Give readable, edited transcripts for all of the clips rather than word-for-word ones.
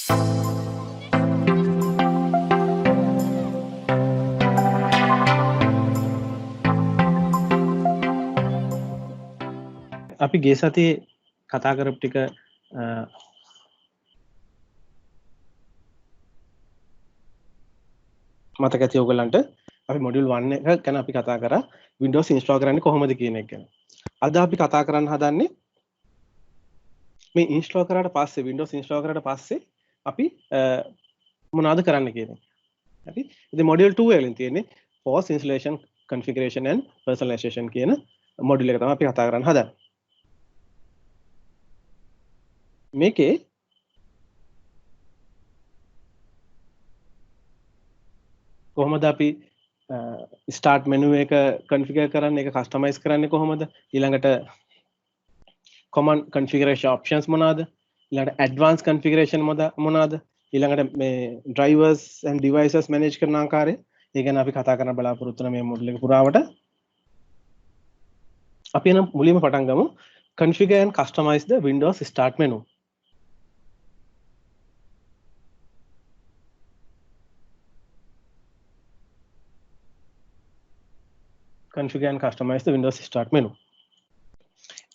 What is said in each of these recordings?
අපි ගිය සතියේ කතා කරපු ටික මතක ඇති ඔයගලන්ට අපි මොඩියුල් 1 එක ගැන අපි කතා කරා Windows install කරන්නේ කොහොමද කියන එක ගැන. අද අපි කතා කරන්න හදන්නේ මේ install කරාට පස්සේ Windows install කරාට පස්සේ අපි මොනවද කරන්න කියන එක. හරි. ඉතින් මොඩියුල් 2 වලින් තියෙන්නේ post installation configuration and personalization කියන මොඩියුල් එක තමයි අපි කතා කරන්න හදන්නේ. මේකේ කොහොමද අපි start menu එක configure කරන්නේ, ඒක customize කරන්නේ කොහොමද, ඊළඟට common configuration options මොනවාද, ඊළඟට advanced configuration මොනවාද, ඊළඟට මේ drivers and devices manage කරන ආකාරය, ඒ ගැන අපි කතා කරන්න බලාපොරොත්තු වෙන මේ මොඩියුල් එක පුරාවට. අපි එනම් මුලින්ම පටන් ගමු configure and customize the Windows start menu. configure and customize the Windows start menu.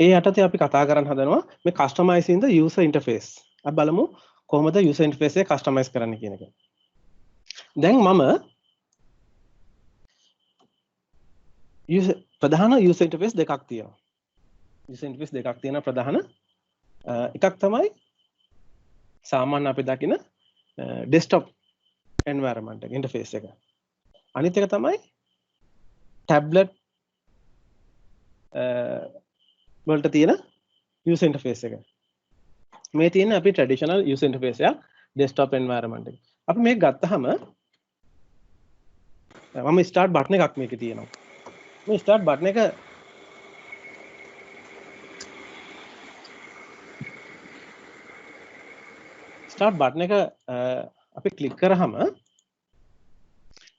ඒ යටතේ අපි කතා කරන්න හදනවා මේ customizing the user interface. අපි බලමු කොහොමද user interface එක customize කරන්න කියන එක. දැන් මම ප්‍රධාන user interface දෙකක් තියෙනවා. user interface දෙකක් තියෙන ප්‍රධාන එකක් තමයි සාමාන්‍ය අපි දකින desktop environment එක interface එක. අනිත් එක තමයි tablet වලට තියෙන user interface එක. මේ තියෙන අපි traditional user interface එක desktop environment එක. අපි මේක ගත්තාම මම start button එකක් මේකේ තියෙනවා. මේ start button එක අපි click කරාම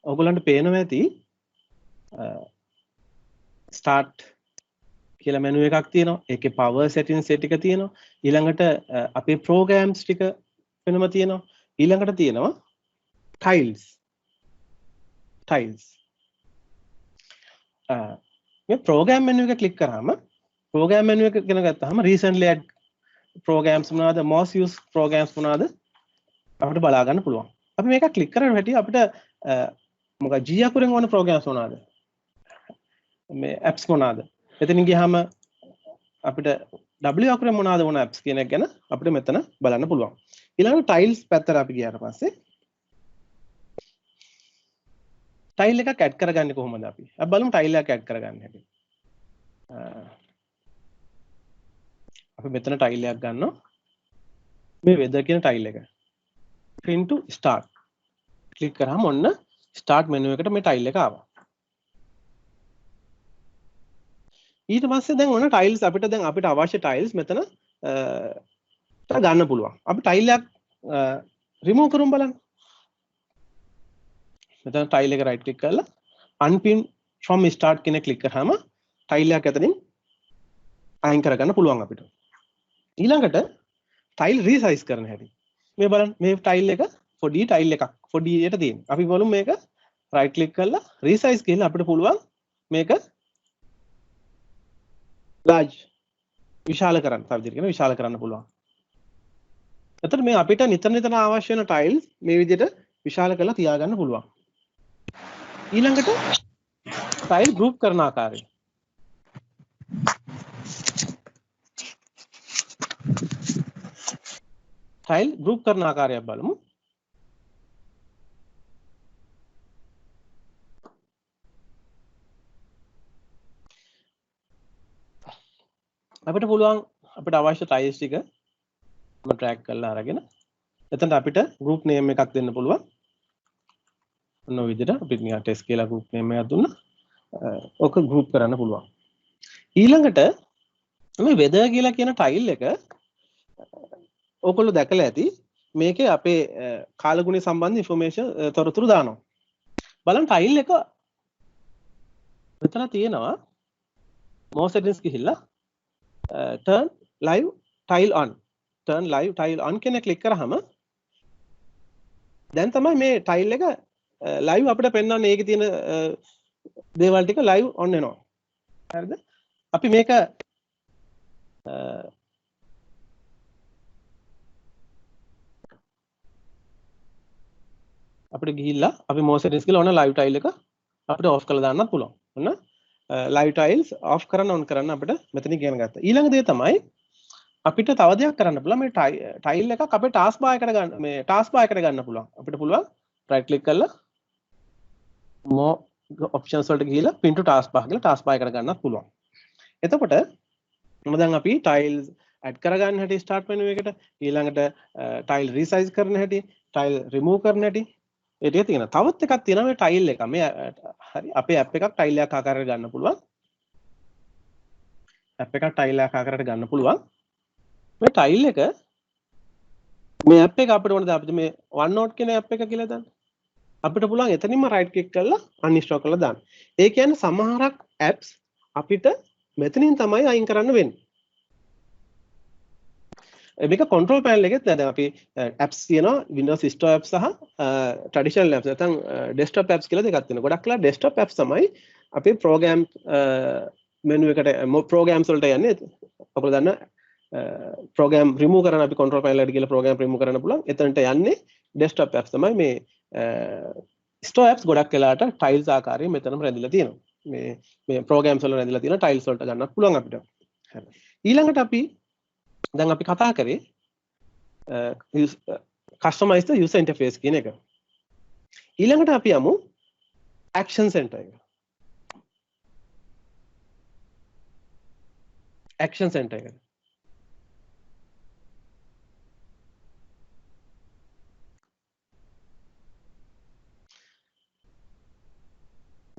ඔයගොල්ලන්ට පේනවා ඇති start කියලා menu එකක් තියෙනවා. ඒකේ power settings set එක තියෙනවා. ඊළඟට අපේ programs ටික වෙනම තියෙනවා. ඊළඟට තියෙනවා tiles. මේ program menu එක click කරාම program menu එක ගැන ගත්තාම recently add programs මොනවාද, most used programs මොනවාද අපිට බලා ගන්න පුළුවන්. අපි මේක click කරන හැටි අපිට මොකක් G අකුරෙන් වුණ programs මොනවාද, මේ apps මොනවාද, එතනින් ගියාම අපිට W අකුරෙන් මොනවාද වුණ apps කියන එක ගැන අපිට මෙතන බලන්න පුළුවන්. ඊළඟට tiles පැත්තට අපි ගියාට පස්සේ tile එකක් add කරගන්නේ කොහොමද අපි බලමු tile එකක් add කරගන්න හැටි. අපි මෙතන tile එකක් ගන්නවා. මේ weather කියන tile එක. print to start. click කරාම ඔන්න start menu එකට මේ tile එක ආවා. ඊට පස්සේ දැන් ඔන්න tiles අපිට අවශ්‍ය tiles මෙතන ගන්න පුළුවන්. අපි tile එකක් remove කරමු බලන්න. මෙතන tile එක right click කරලා unpin from start කියන click කරාම tile එකක් ඇතනින් අයින් කරගන්න පුළුවන් අපිට. ඊළඟට tile resize කරන හැටි. මේ බලන්න මේ tile එක පොඩි tile එකක් පොඩියට තියෙන. අපි බලමු මේක right click කරලා resize කියලා අපිට පුළුවන් මේක large විශාල කරන්න. තව විදිහට කියන විශාල කරන්න පුළුවන්. එතකොට මේ අපිට නිතර අවශ්‍ය වෙන tiles මේ විදිහට විශාල කරලා තියාගන්න පුළුවන්. ඊළඟට tile group කරන ආකාරය. tile group කරන ආකාරයක් බලමු. අපිට පුළුවන් අපිට අවශ්‍ය tiles ටික මම drag කරලා අරගෙන එතනට අපිට group name එකක් දෙන්න පුළුවන්. ඔන්න ඔය විදිහට අපිට නිකන් test කියලා group name එකක් දුන්නා. ඔක group කරන්න පුළුවන්. ඊළඟට මේ weather කියලා කියන tile එක ඔයගොල්ලෝ දැකලා ඇති. මේකේ අපේ කාලගුණය සම්බන්ධ information තොරතුරු දානවා. බලන්න tile එක මෙතන තියෙනවා more settings ගිහිල්ලා turn live tile on කියන click කරාම දැන් තමයි මේ ටයිල් එක ලයිව් අපිට පෙන්වන්නේ. ඒකේ තියෙන දේවල් ටික ලයිව් ඔන් වෙනවා. හරිද? අපි මේක අපිට ගිහිල්ලා අපි more settings කියලා ඔන්න live tile එක අපිට off කරලා දාන්නත් පුළුවන්. ඔන්න live tiles off කරන්න on කරන්න අපිට මෙතනින් කියන ගත්තා. ඊළඟ දේ තමයි අපිට තව දෙයක් කරන්න පුළුවන්. මේ tile එකක් අපේ task bar එකට ගන්න, මේ task bar එකට ගන්න පුළුවන්. අපිට පුළුවන් right click කරලා more options වලට ගිහිල්ලා pin to task bar කියලා task bar එකට ගන්නත් පුළුවන්. එතකොට දැන් අපි tiles add කරගන්න හැටි start menu එකට, ඊළඟට tile resize කරන හැටි, tile remove කරන හැටි, ඒ ටික තියෙනවා. තවත් එකක් තියෙනවා මේ tile එක. මේ හරි අපේ app එකක් tile එකක් ආකාරයට ගන්න පුළුවන්. app එකක් tile එකක් ආකාරයට ගන්න පුළුවන්. මේ tile එක මේ app එක අපිට ඕනද අපිට මේ OneNote කියන app එක කියලා දාන්න. අපිට පුළුවන් එතනින්ම right click කරලා uninstall කරලා දාන්න. ඒ කියන්නේ සමහරක් apps අපිට මෙතනින් තමයි අයින් කරන්න වෙන්නේ. මේක control panel එකෙත් නෑ. දැන් අපි apps තියෙනවා Windows Store apps සහ traditional apps නැත්නම් desktop apps කියලා දෙකක් තියෙනවා. ගොඩක් වෙලා desktop apps තමයි අපි program menu එකට programs වලට යන්නේ. අපිට දන්න program remove කරන්න අපි control panel එකට ගිහලා program remove කරන්න පුළුවන්. එතනට යන්නේ desktop apps තමයි. මේ store apps ගොඩක් වෙලාට tiles ආකාරයෙන් මෙතනම රැඳිලා තියෙනවා. මේ programs වල රැඳිලා තියෙන tiles වලට ගන්නත් පුළුවන් අපිට. හරි. ඊළඟට අපි දැන් අපි කතා කරේ customize the user interface කියන එක. ඊළඟට අපි යමු action center එක. action center එක.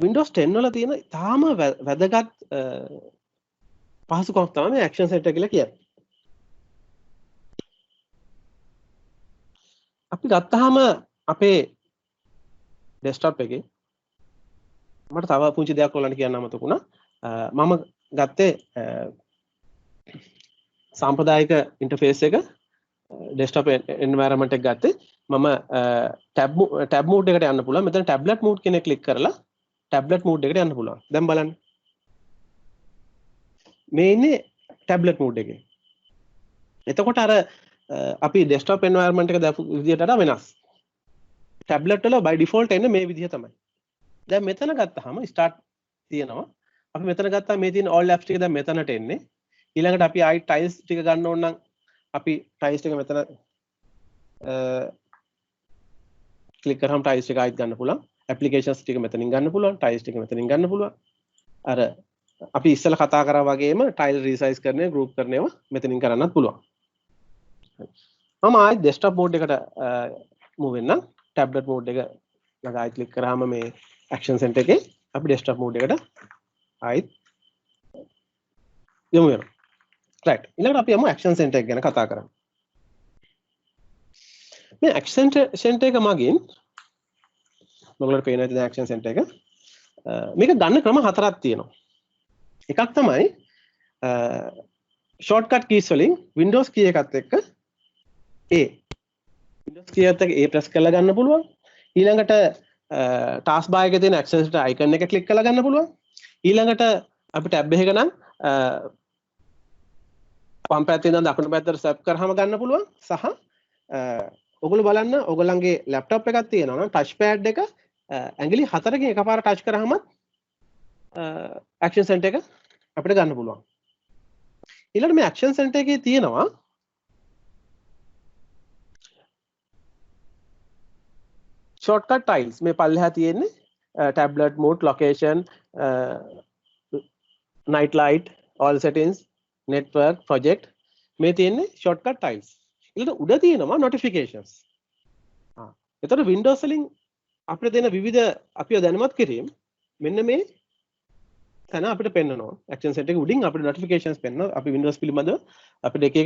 Windows 10 වල තියෙන තාම වැදගත් පහසුකමක් තමයි මේ action center කියලා කියන්නේ. අපි ගත්තාම අපේ desktop එකේ මට තව පුංචි දෙයක් ඔයාලන්ට කියන්න අමතක වුණා. මම ගත්තේ සාම්ප්‍රදායික ඉන්ටර්ෆේස් එක desktop environment එක ගත්තේ. මම tab mode එකට යන්න පුළුවන්. මෙතන tablet mode කියන එක ක්ලික් කරලා tablet mode එකට යන්න පුළුවන්. දැන් බලන්න. මේ ඉන්නේ tablet mode එකේ. එතකොට අර අපි desktop environment එක දාපු විදිහට වඩා වෙනස්. tablet වල by default එන්නේ මේ විදිහ තමයි. දැන් මෙතන ගත්තාම start තියෙනවා. අපි මෙතන ගත්තා මේ තියෙන all apps ටික දැන් මෙතනට එන්නේ. ඊළඟට අපි ආයි tiles ටික ගන්න ඕන නම් අපි tiles ටික මෙතන click කරාම tiles ටික ආයිත් ගන්න පුළුවන්. applications ටික මෙතනින් ගන්න පුළුවන්. tiles ටික මෙතනින් ගන්න පුළුවන්. අර අපි ඉස්සෙල්ලා කතා කරා වගේම tile resize කරන්නේ group කරන ඒවා මෙතනින් කරන්නත් පුළුවන්. මම ආයෙත් desktop mode එකට move වෙන්නම්. tablet mode එක ළඟ ආයෙත් click කරාම මේ action center එකේ අපි desktop mode එකට ආයෙත් යමු වෙනවා. right. ඊළඟට අපි යමු action center එක ගැන කතා කරමු. මේ action center එක මගින් ඔයගොල්ලන්ට පේන ඇති දැන් action center එක මේක ගන්න ක්‍රම හතරක් තියෙනවා. එකක් තමයි shortcut keys වලින් Windows key එකත් එක්ක Windows key එකත් එක්ක press කරලා ගන්න පුළුවන්. ඊළඟට task bar එකේ තියෙන action center icon එක click කරලා ගන්න පුළුවන්. ඊළඟට අපි tab එකක නම් වම් පැත්තේ ඉඳන් දකුණු පැත්තට ස්වැප් කරාම ගන්න පුළුවන්. සහ ඔයගොල්ලෝ බලන්න ඔයගොල්ලන්ගේ laptop එකක් තියෙනවා නම් touch pad එක ඇඟිලි 4කින් එකපාර touch කරාම action center එක අපිට ගන්න පුළුවන්. ඊළඟට මේ action center එකේ තියෙනවා shortcut tiles. මේ පල්ලෙහා තියෙන්නේ tablet mode, location, night light, all settings, network, project. මේ තියෙන්නේ shortcut tiles. ඊළඟට උඩ තියෙනවා notifications. එතකොට Windows වලින් අපිට දෙන විවිධ අපිව දැනුවත් කිරීම මෙන්න මේ තැන අපිට පෙන්නනවා. action center එකේ උඩින් අපිට notifications පෙන්නනවා. අපි Windows පිළිබඳව අපිට එක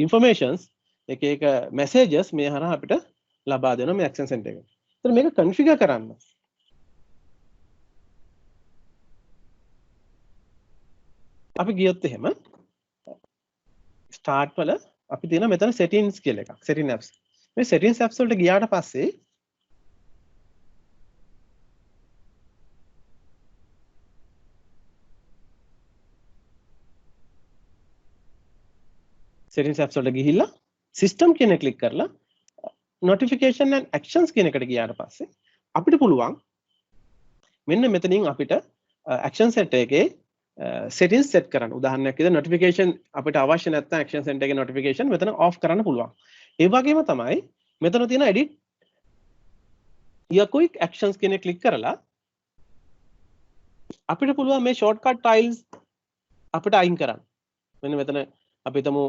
informations, එක messages මේ හරහා අපිට ලබා දෙනවා මේ action center එක. එතකොට මේක configure කරන්න අපි ගියොත් එහෙම start වල අපි තියෙන මෙතන settings කියලා එකක්. setting apps. මේ settings apps වලට ගියාට පස්සේ settings apps වලට ගිහිල්ලා system කියන එක ක්ලික් කරලා notification and actions කියන එකට ගියාට පස්සේ අපිට පුළුවන් මෙන්න මෙතනින් අපිට action set එකේ settings set කරන්න. උදාහරණයක් විදිහට notification අපිට අවශ්‍ය නැත්නම් action set එකේ notification මෙතන off කරන්න පුළුවන්. ඒ වගේම තමයි මෙතන තියෙන edit your quick actions කියන එක ක්ලික් කරලා අපිට පුළුවන් මේ shortcut tiles අපිට අයින් කරන්න. මෙන්න මෙතන අපි හිතමු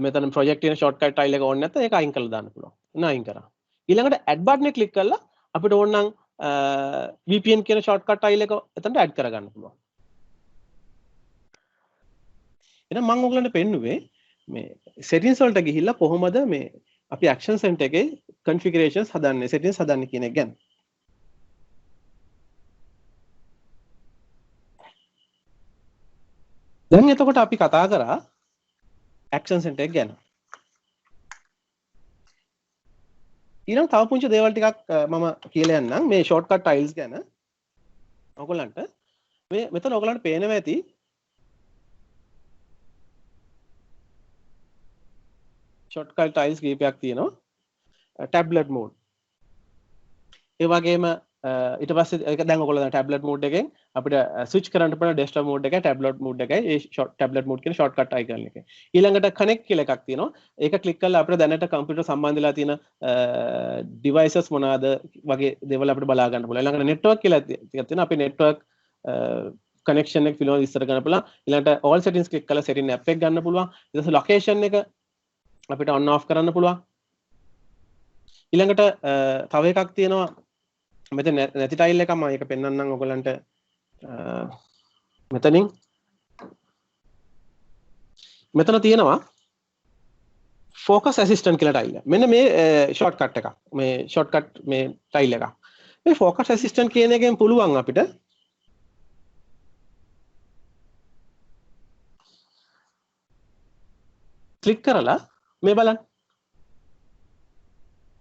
මෙතන project තියෙන shortcut tile එක ඕනේ නැත්නම් ඒක අයින් කරලා දාන්න පුළුවන්. අයින් කරා. ඊළඟට add button එක ක්ලික් කරලා අපිට ඕන නම් VPN කියන shortcut tile එක එතනට add කරගන්න පුළුවන්. එහෙනම් මම ඔයගලන්ට පෙන්නුවේ මේ settings වලට ගිහිල්ලා කොහොමද මේ අපි action center එකේ configurations හදන්නේ settings හදන්නේ කියන එක ගැන. දැන් එතකොට අපි කතා කරා action center එක ගැන. ඊළඟ තව පුංචි දේවල් ටිකක් මම කියලා යන්නම් මේ shortcut tiles ගැන. ඔයගලන්ට මේ මෙතන ඔයගලන්ට පේනවා ඇති shortcut tiles කීපයක් තියෙනවා. tablet mode. ඒ වගේම ඊට පස්සේ ඒක දැන් ඔයගොල්ලෝ දැන් tablet mode එකෙන් අපිට switch කරන්න පුළුවන් desktop mode එකයි tablet mode එකයි ඒ tablet mode කියන shortcut icon එකේ. ඊළඟට connect කියලා එකක් තියෙනවා. ඒක click කරලා අපිට දැනට computer සම්බන්ධ වෙලා තියෙන devices මොනවාද වගේ දේවල් අපිට බලා ගන්න පුළුවන්. ඊළඟට network කියලා ටිකක් තියෙනවා. අපි network connection එක පිළිබඳව විස්තර ගන්න පුළුවන්. ඊළඟට all settings click කරලා setting app එක ගන්න පුළුවන්. ඊට පස්සේ location එක අපිට on off කරන්න පුළුවන්. ඊළඟට තව එකක් තියෙනවා මෙතන නැති ටයිල් එකක් මම ඒක පෙන්නන්නම් ඔයගලන්ට මෙතනින් මෙතන තියෙනවා focus assistant කියලා ටයිල් එක. මෙන්න මේ shortcut එකක්. මේ shortcut මේ ටයිල් එකක්. මේ focus assistant කියන එකෙන් පුළුවන් අපිට ක්ලික් කරලා මේ බලන්න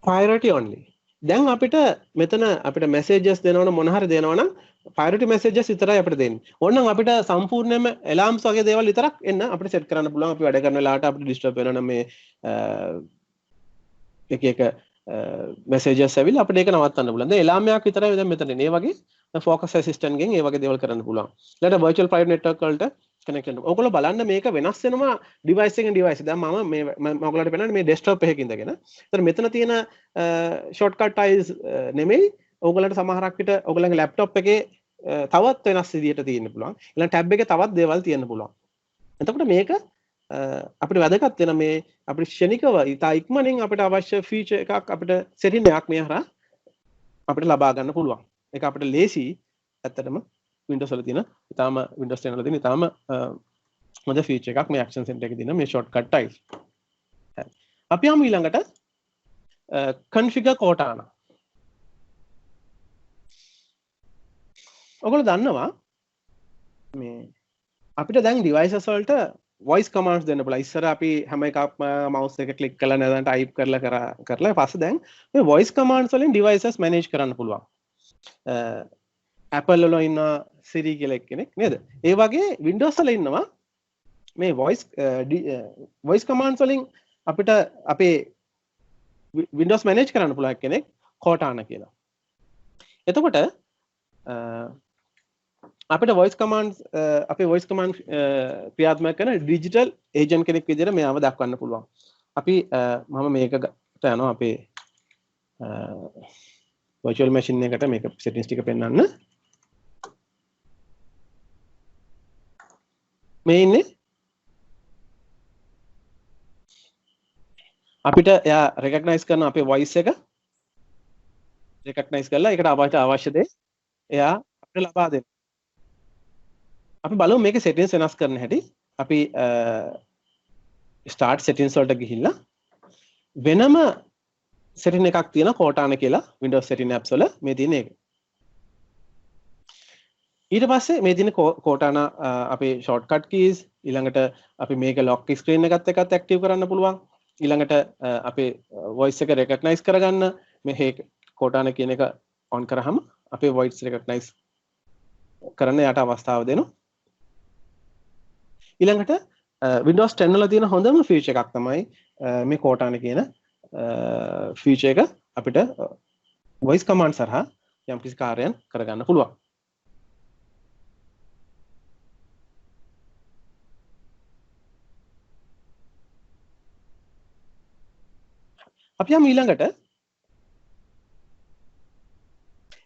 priority only. දැන් අපිට මෙතන අපිට messages දෙනවනම් මොන හරි දෙනවනම් priority messages විතරයි අපිට දෙන්නේ. ඕනනම් අපිට සම්පූර්ණයෙන්ම alarms වගේ දේවල් විතරක් එන්න අපිට set කරන්න පුළුවන්. අපි වැඩ කරන වෙලාවට අපිට disturb වෙනවා නම් මේ එක messages ඇවිල්ලා අපිට ඒක නවත්තන්න පුළුවන්. දැන් alarm එකක් විතරයි දැන් මෙතන එන්නේ. ඒ වගේ focus assistant ගෙන් ඒ වගේ දේවල් කරන්න පුළුවන්. ඊළඟට virtual private network වලට connect වෙනවා. ඔයගොල්ලෝ බලන්න මේක වෙනස් වෙනවා device එකෙන් device. දැන් මම ඔයගොල්ලන්ට පෙන්නන්නේ මේ desktop එකක ඉඳගෙන. ඒතර මෙතන තියෙන shortcut tiles නෙමෙයි ඔයගොල්ලන්ට සමහරක් විට ඔයගොල්ලන්ගේ laptop එකේ තවත් වෙනස් විදියට තියෙන්න පුළුවන්. ඊළඟ tab එකේ තවත් දේවල් තියෙන්න පුළුවන්. එතකොට මේක අපිට වැදගත් වෙන මේ අපිට ක්ෂණිකව ඉතා ඉක්මනින් අපිට අවශ්‍ය feature එකක් අපිට setting එකක් මේ හරහා අපිට ලබා ගන්න පුළුවන්. ඒක අපිට ලේසි ඇත්තටම Windows වල තියෙන ඉතාලම Windows 10 වල තියෙන ඉතාලම හොඳ feature එකක් මේ action center එකේ තියෙන මේ shortcut tiles. හරි. අපි යමු ඊළඟට configure Cortana. ඔයගොල්ලෝ දන්නවා මේ අපිට දැන් devices වලට voice commands දෙන්න පුළුවන්. ඉස්සර අපි හැම එකක්ම mouse එක click කරලා නැත්නම් type කරලා පස්සේ දැන් මේ voice commands වලින් devices manage කරන්න පුළුවන්. Apple වල ඉන්න Siri කියලා කෙනෙක් නේද? ඒ වගේ Windows වල ඉන්නවා මේ voice commands වලින් අපිට අපේ Windows manage කරන්න පුළුවන් කෙනෙක් Cortana කියලා. එතකොට අපිට voice commands අපේ voice command ක්‍රියාත්මක කරන digital agent කෙනෙක් විදිහට මෙයාව දක්වන්න පුළුවන්. අපි මම මේකට යනවා අපේ virtual machine එකට මේක settings ටික පෙන්වන්න. මේ ඉන්නේ අපිට එයා recognize කරන අපේ voice එක recognize කරලා ඒකට අවශ්‍ය දේ එයා අපිට ලබා දෙනවා. අපි බලමු මේකේ settings වෙනස් කරන්න හැටි. අපි start settings වලට ගිහිල්ලා වෙනම setting එකක් තියෙනවා Cortana කියලා Windows setting apps වල මේ තියෙන එක. ඊට පස්සේ මේ තියෙන Cortana අපේ shortcut keys ඊළඟට අපි මේක lock screen එකත් active කරන්න පුළුවන්. ඊළඟට අපේ voice එක recognize කරගන්න මේ hey Cortana කියන එක on කරාම අපේ voice recognize කරන්න යට අවස්ථාව දෙනවා. ඊළඟට Windows 10 වල තියෙන හොඳම feature එකක් තමයි මේ Cortana කියන feature එක අපිට voice command සරහා යම්කිසි කාර්යයන් කරගන්න පුළුවන්. අපි යමු ඊළඟට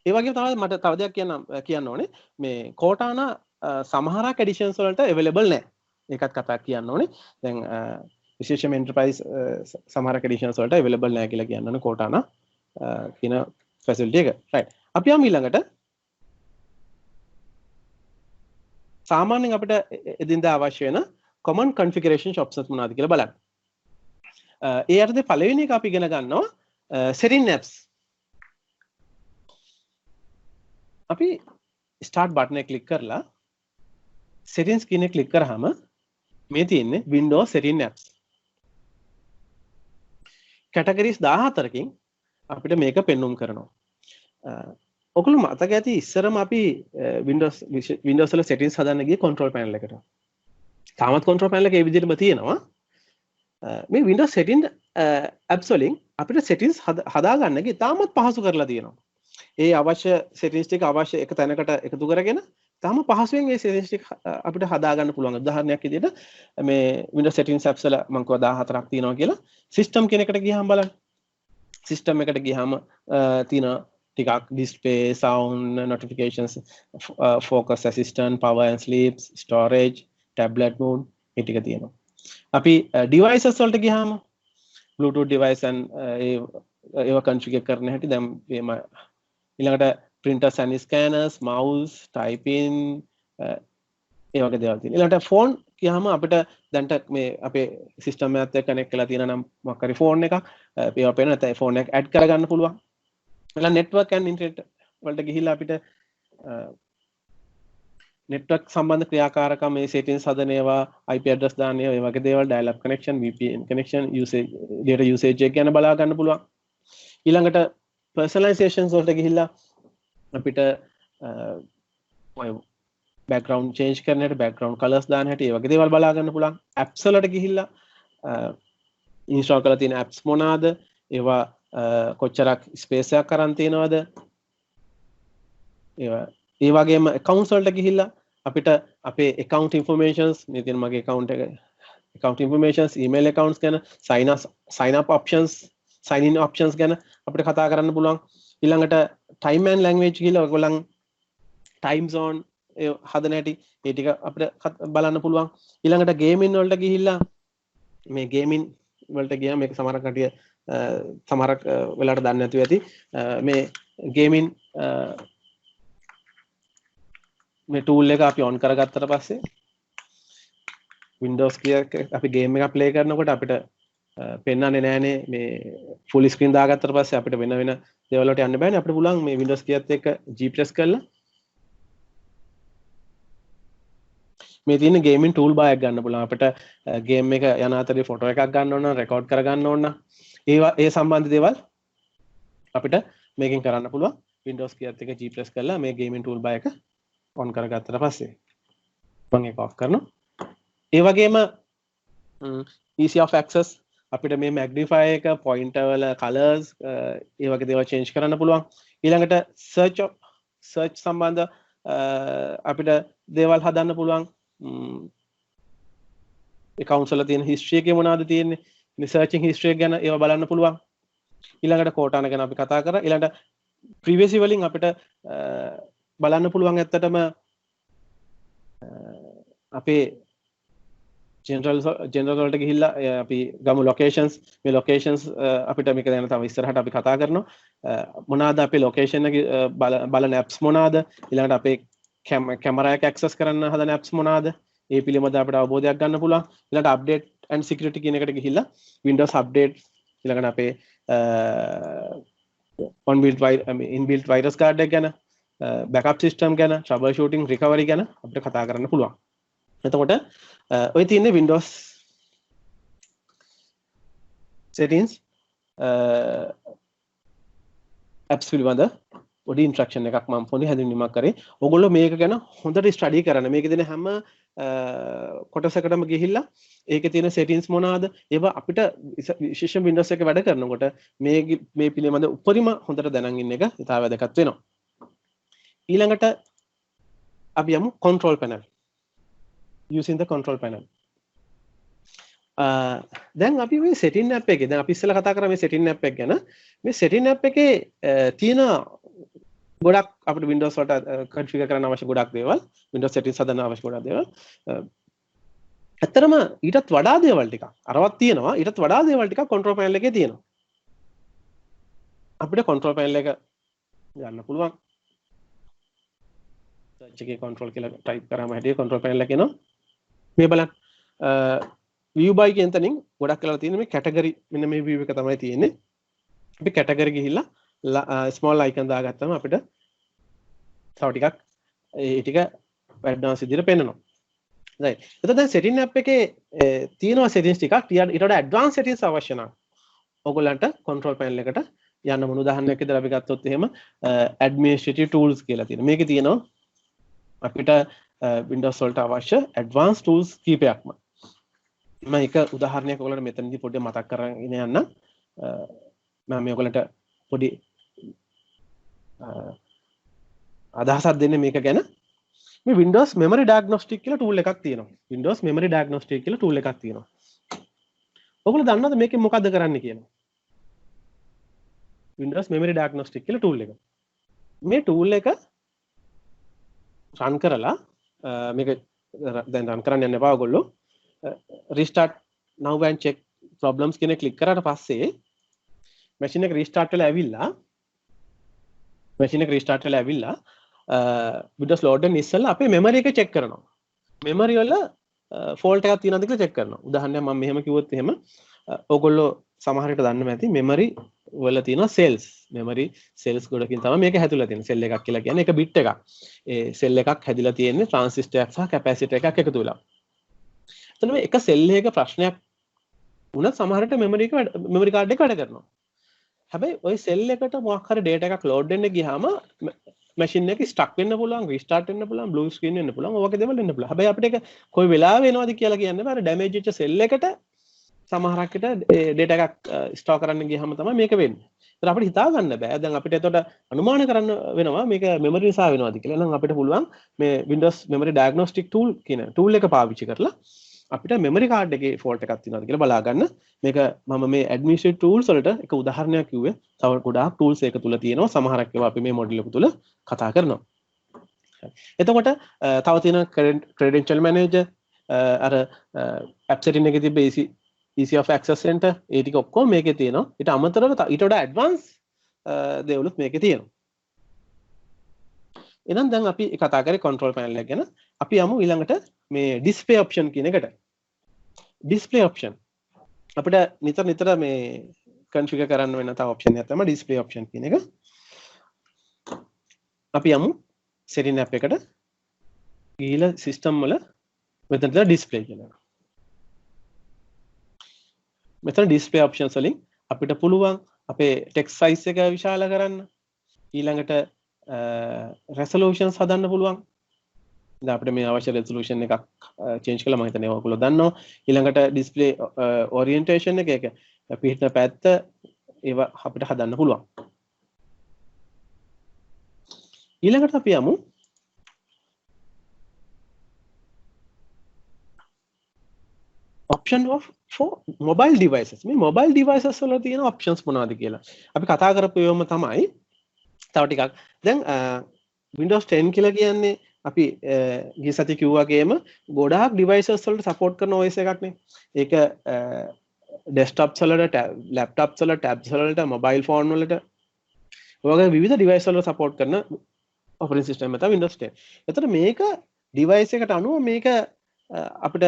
ඒ වගේම තමයි මට තව දෙයක් කියන්න ඕනේ මේ Cortana සමහරක් editions වලට available නැහැ. ඒකත් කතා කියන්න ඕනේ. දැන් විශේෂයෙන්ම enterprise සමහරක් editions වලට available නැහැ කියලා කියන්න ඕනේ Cortana කියන facility එක. right. අපි යමු ඊළඟට සාමාන්‍යයෙන් අපිට එදින්දා අවශ්‍ය වෙන common configuration options මොනවද කියලා බලන්න. ඒ යටතේ පළවෙනි එක අපි ඉගෙන ගන්නවා setting apps. අපි start button එක click කරලා settings කියන එක click කරාම මේ තියෙන්නේ Windows setting apps. categories 14කින් අපිට මේක පෙන්වුම් කරනවා. ඔගොල්ලෝ මතක ඇති ඉස්සරම අපි Windows වල settings හදන්න ගියේ control panel එකට. තාමත් control panel එක ඒ විදිහටම තියෙනවා. මේ Windows setting apps වලින් අපිට settings හදාගන්න ගියේ තාමත් පහසු කරලා තියෙනවා. ඒ අවශ්‍ය settings ටික අවශ්‍ය එක තැනකට එකතු කරගෙන තාම පහසුවෙන් ඒ settings ටික අපිට හදාගන්න පුළුවන්. උදාහරණයක් විදිහට මේ Windows settings apps වල මම කිව්වා 14ක් තියෙනවා කියලා. system කියන එකට ගියාම බලන්න. system එකට ගියාම තියෙන ටිකක් display, sound, notifications, focus assistant, power and sleep, storage, tablet mode මේ ටික තියෙනවා. අපි devices වලට ගියාම Bluetooth device and ඒවා configure කරන්න හැටි දැන් මේ ඊළඟට printers and scanners, mouse, typing ඒ වගේ දේවල් තියෙනවා. ඊළඟට phone ගියාම අපිට දැන්ට මේ අපේ system එකත් එක්ක connect කරලා තියෙන නම් මොකක් හරි phone එකක් ඒවා පේන නැත්නම් phone එක add කරගන්න පුළුවන්. ඊළඟ network and internet වලට ගිහිල්ලා අපිට network සම්බන්ධ ක්‍රියාකාරකම් මේ settings හදන ඒවා IP address දාන්න ඒවා ඒ වගේ දේවල් dial up connection VPN connection usage data usage එක ගැන බලා ගන්න පුළුවන්. ඊළඟට personalizations වලට ගිහිල්ලා අපිට background change කරන හැටි background colors දාන්න හැටි ඒ වගේ දේවල් බලා ගන්න පුළුවන්. apps වලට ගිහිල්ලා install කරලා තියෙන apps මොනවාද ඒවා කොච්චරක් space එකක් අරන් තියෙනවද ඒවා ඒ වගේම accounts වලට ගිහිල්ලා අපිට අපේ account informations මේ තියෙන මගේ account එක account informations email accounts ගැන sign up options sign in options ගැන අපිට කතා කරන්න පුළුවන්. ඊළඟට time and language කියලා ඔයගොල්ලන් time zone හදන හැටි ඒ ටික අපිට බලන්න පුළුවන්. ඊළඟට gaming වලට ගිහිල්ලා මේ gaming වලට ගියාම මේක සමහරක් කටිය සමහරක් වෙලාවට දන්නේ නැතුව ඇති මේ gaming මේ tool එක අපි on කරගත්තට පස්සේ Windows අපි game එකක් play කරනකොට අපිට පෙන්වන්නේ නැහනේ මේ full screen දාගත්තට පස්සේ අපිට වෙන වෙන දේවල් වලට යන්න බෑනේ. අපිට පුළුවන් මේ Windows කීයත් එක්ක G press කරලා මේ තියෙන gaming toolbar එක ගන්න පුළුවන්. අපිට game එක යන අතරේ photo එකක් ගන්න ඕන නම් record කර ගන්න ඕන නම් ඒ සම්බන්ධ දේවල් අපිට මේකෙන් කරන්න පුළුවන්. Windows කීයත් එක්ක G press කරලා මේ gaming toolbar එක on කරගත්තට පස්සේ මම ඒක off කරනවා. ඒ වගේම easy of access අපිට මේ magnify එක pointer වල colors ඒ වගේ දේවල් change කරන්න පුළුවන්. ඊළඟට search සම්බන්ධ අපිට දේවල් හදන්න පුළුවන්. accounts වල තියෙන history එකේ මොනවද තියෙන්නේ මේ searching history එක ගැන ඒවා බලන්න පුළුවන්. ඊළඟට Cortana ගැන අපි කතා කරා. ඊළඟට privacy වලින් අපිට බලන්න පුළුවන් ඇත්තටම අපේ general වලට ගිහිල්ලා අපි ගමු locations මේ locations අපිට මේක දැන් තව ඉස්සරහට අපි කතා කරනවා මොනවාද අපේ location එක බලන apps මොනවාද ඊළඟට අපේ camera එක access කරන්න හදන apps මොනවාද ඒ පිළිබඳව අපිට අවබෝධයක් ගන්න පුළුවන් ඊළඟට update and security කියන එකට ගිහිල්ලා Windows update ඊළඟට අපේ inbuilt virus guard එක ගැන backup system ගැන troubleshooting recovery ගැන අපිට කතා කරන්න පුළුවන්. එතකොට ඔය තියෙන්නේ Windows settings apps පිළිබඳ පොඩි ඉන්ස්ට්‍රක්ෂන් එකක් මම පොඩි හැඳින්වීමක් කරේ. ඔයගොල්ලෝ මේක ගැන හොඳට ස්ටඩි කරන්න. මේකේ දෙන හැම කොටසකටම ගිහිල්ලා ඒකේ තියෙන settings මොනවාද? ඒවා අපිට විශේෂයෙන් Windows එකේ වැඩ කරනකොට මේ පිළිබඳ උපරිම හොඳට දැනන් ඉන්න එක ඉතාම වැදගත් වෙනවා. ඊළඟට අපි යමු control panel. Using the control panel. දැන් අපි මේ setting app එකේ දැන් අපි ඉස්සෙල්ලා කතා කරා මේ setting app එක ගැන. මේ setting app එකේ තියෙන ගොඩක් අපිට Windows වලට configure කරන්න අවශ්‍ය ගොඩක් දේවල්, Windows settings හදන්න අවශ්‍ය ගොඩක් දේවල්. ඇත්තටම ඊටත් වඩා දේවල් ටිකක් අරවත් තියෙනවා. ඊටත් වඩා දේවල් ටිකක් control panel එකේ තියෙනවා. අපිට control panel එක ගන්න පුළුවන්. search එකේ control කියලා type කරාම හැටියට control panel එක එනවා. මේ බලන්න. view by කියන තැනින් ගොඩක් වෙලා තියෙන මේ category මෙන්න මේ view එක තමයි තියෙන්නේ. අපි category ගිහිල්ලා small icon දාගත්තම අපිට තව ටිකක් ඒ ටික advanced විදිහට පෙන්නනවා. right. එතකොට දැන් setting app එකේ තියෙනවා settings ටිකක් ඊට වඩා advanced settings අවශ්‍ය නම් ඔයගොල්ලන්ට control panel එකට යන්න මොන උදාහරණයක් විදිහට අපි ගත්තොත් එහෙම administrative tools කියලා තියෙනවා. මේකේ තියෙනවා අපිට Windows වලට අවශ්‍ය advanced tools කීපයක්ම. මම එක උදාහරණයක් ඔයගොල්ලන්ට මෙතනදී පොඩ්ඩක් මතක් කරගෙන යන්න. මම මේ ඔයගොල්ලන්ට පොඩි අදහසක් දෙන්නේ මේක ගැන. මේ Windows Memory Diagnostic කියලා tool එකක් තියෙනවා. Windows Memory Diagnostic කියලා tool එකක් තියෙනවා. ඔයගොල්ලෝ දන්නවද මේකෙන් මොකද්ද කරන්න කියලා? Windows Memory Diagnostic කියලා tool එක. මේ tool එක run කරලා මේක දැන් run කරන්න යන්න එපා ඔයගොල්ලෝ. restart now and check problems කියන එක ක්ලික් කරාට පස්සේ machine එක restart වෙලා ඇවිල්ලා Windows load වෙන ඉස්සෙල්ලා අපේ memory එක check කරනවා. memory වල fault එකක් තියෙනවද කියලා check කරනවා. උදාහරණයක් මම මෙහෙම කිව්වොත් එහෙම ඔයගොල්ලෝ සමහර විට දන්නම ඇති memory වල තියෙන cells memory cells ගොඩකින් තමයි මේක හැදුලා තියෙන්නේ. cell එකක් කියලා කියන්නේ එක bit එකක්. ඒ cell එකක් හැදිලා තියෙන්නේ transistor එකක් සහ capacitor එකක් එකතු වෙලා. එතන මේ එක cell එකක ප්‍රශ්නයක් වුණත් සමහර විට memory card එක වැඩ කරනවා. හැබැයි ওই cell එකට මොකක් හරි data එකක් load වෙන්න ගියාම machine එක stuck වෙන්න පුළුවන්, restart වෙන්න පුළුවන්, blue screen වෙන්න පුළුවන්, ඔය වගේ දේවල් වෙන්න පුළුවන්. හැබැයි අපිට ඒක කොයි වෙලාවෙ වෙනවද කියලා කියන්න බෑ. damage වෙච්ච cell එකට සමහරක් විට data එකක් store කරන්න ගියාම තමයි මේක වෙන්නේ. ඒත් අපිට හිතා ගන්න බෑ. දැන් අපිට එතකොට අනුමාන කරන්න වෙනවා මේක memory නිසා වෙනවද කියලා. එහෙනම් අපිට පුළුවන් මේ Windows Memory Diagnostic tool කියන tool එක පාවිච්චි කරලා අපිට memory card එකේ fault එකක් තියෙනවද කියලා බලා ගන්න. මේක මම මේ administrative tools වලට එක උදාහරණයක් කිව්වේ. තව ගොඩාක් tools එක තුල තියෙනවා. සමහරක් ඒවා අපි මේ module එක තුල කතා කරනවා. එතකොට තව තියෙන credential manager අර app setting එකේ තිබ්බ easy of access center ඒ ටික ඔක්කොම මේකේ තියෙනවා. ඊට අමතරව ඊට වඩා advanced දේවලුත් මේකේ තියෙනවා. එහෙනම් දැන් අපි කතා කරේ control panel එක ගැන. අපි යමු ඊළඟට මේ display option කියන එකට. display option අපිට නිතර මේ configure කරන්න වෙන තව option එකක් තමයි display option කියන එක. අපි යමු setting app එකට. ගිහිලා system වල මෙතන display කියලා. මෙතන display options වලින් අපිට පුළුවන් අපේ text size එක විශාල කරන්න. ඊළඟට resolutions හදන්න පුළුවන්. දැන් අපිට මේ අවශ්‍ය resolution එකක් change කළා මම හිතන්නේ ඔයගොල්ලෝ දන්නවා. ඊළඟට display orientation එක පිටින පැත්ත ඒවා අපිට හදන්න පුළුවන්. ඊළඟට අපි යමු option for mobile devices. මේ mobile devices වල තියෙන options මොනවද කියලා. අපි කතා කරපු ඒවාම තමයි. තව ටිකක් දැන් Windows 10 කියලා කියන්නේ අපි ගිය සතියේ කිව්වා වගේම ගොඩාක් devices වලට support කරන OS එකක් නේ. ඒක desktops වලට, laptops වලට, tabs වලට, mobile phone වලට වගේ විවිධ device වලට support කරන operating system එක තමයි Windows 10. එතකොට මේක device එකට අනුව මේක අපිට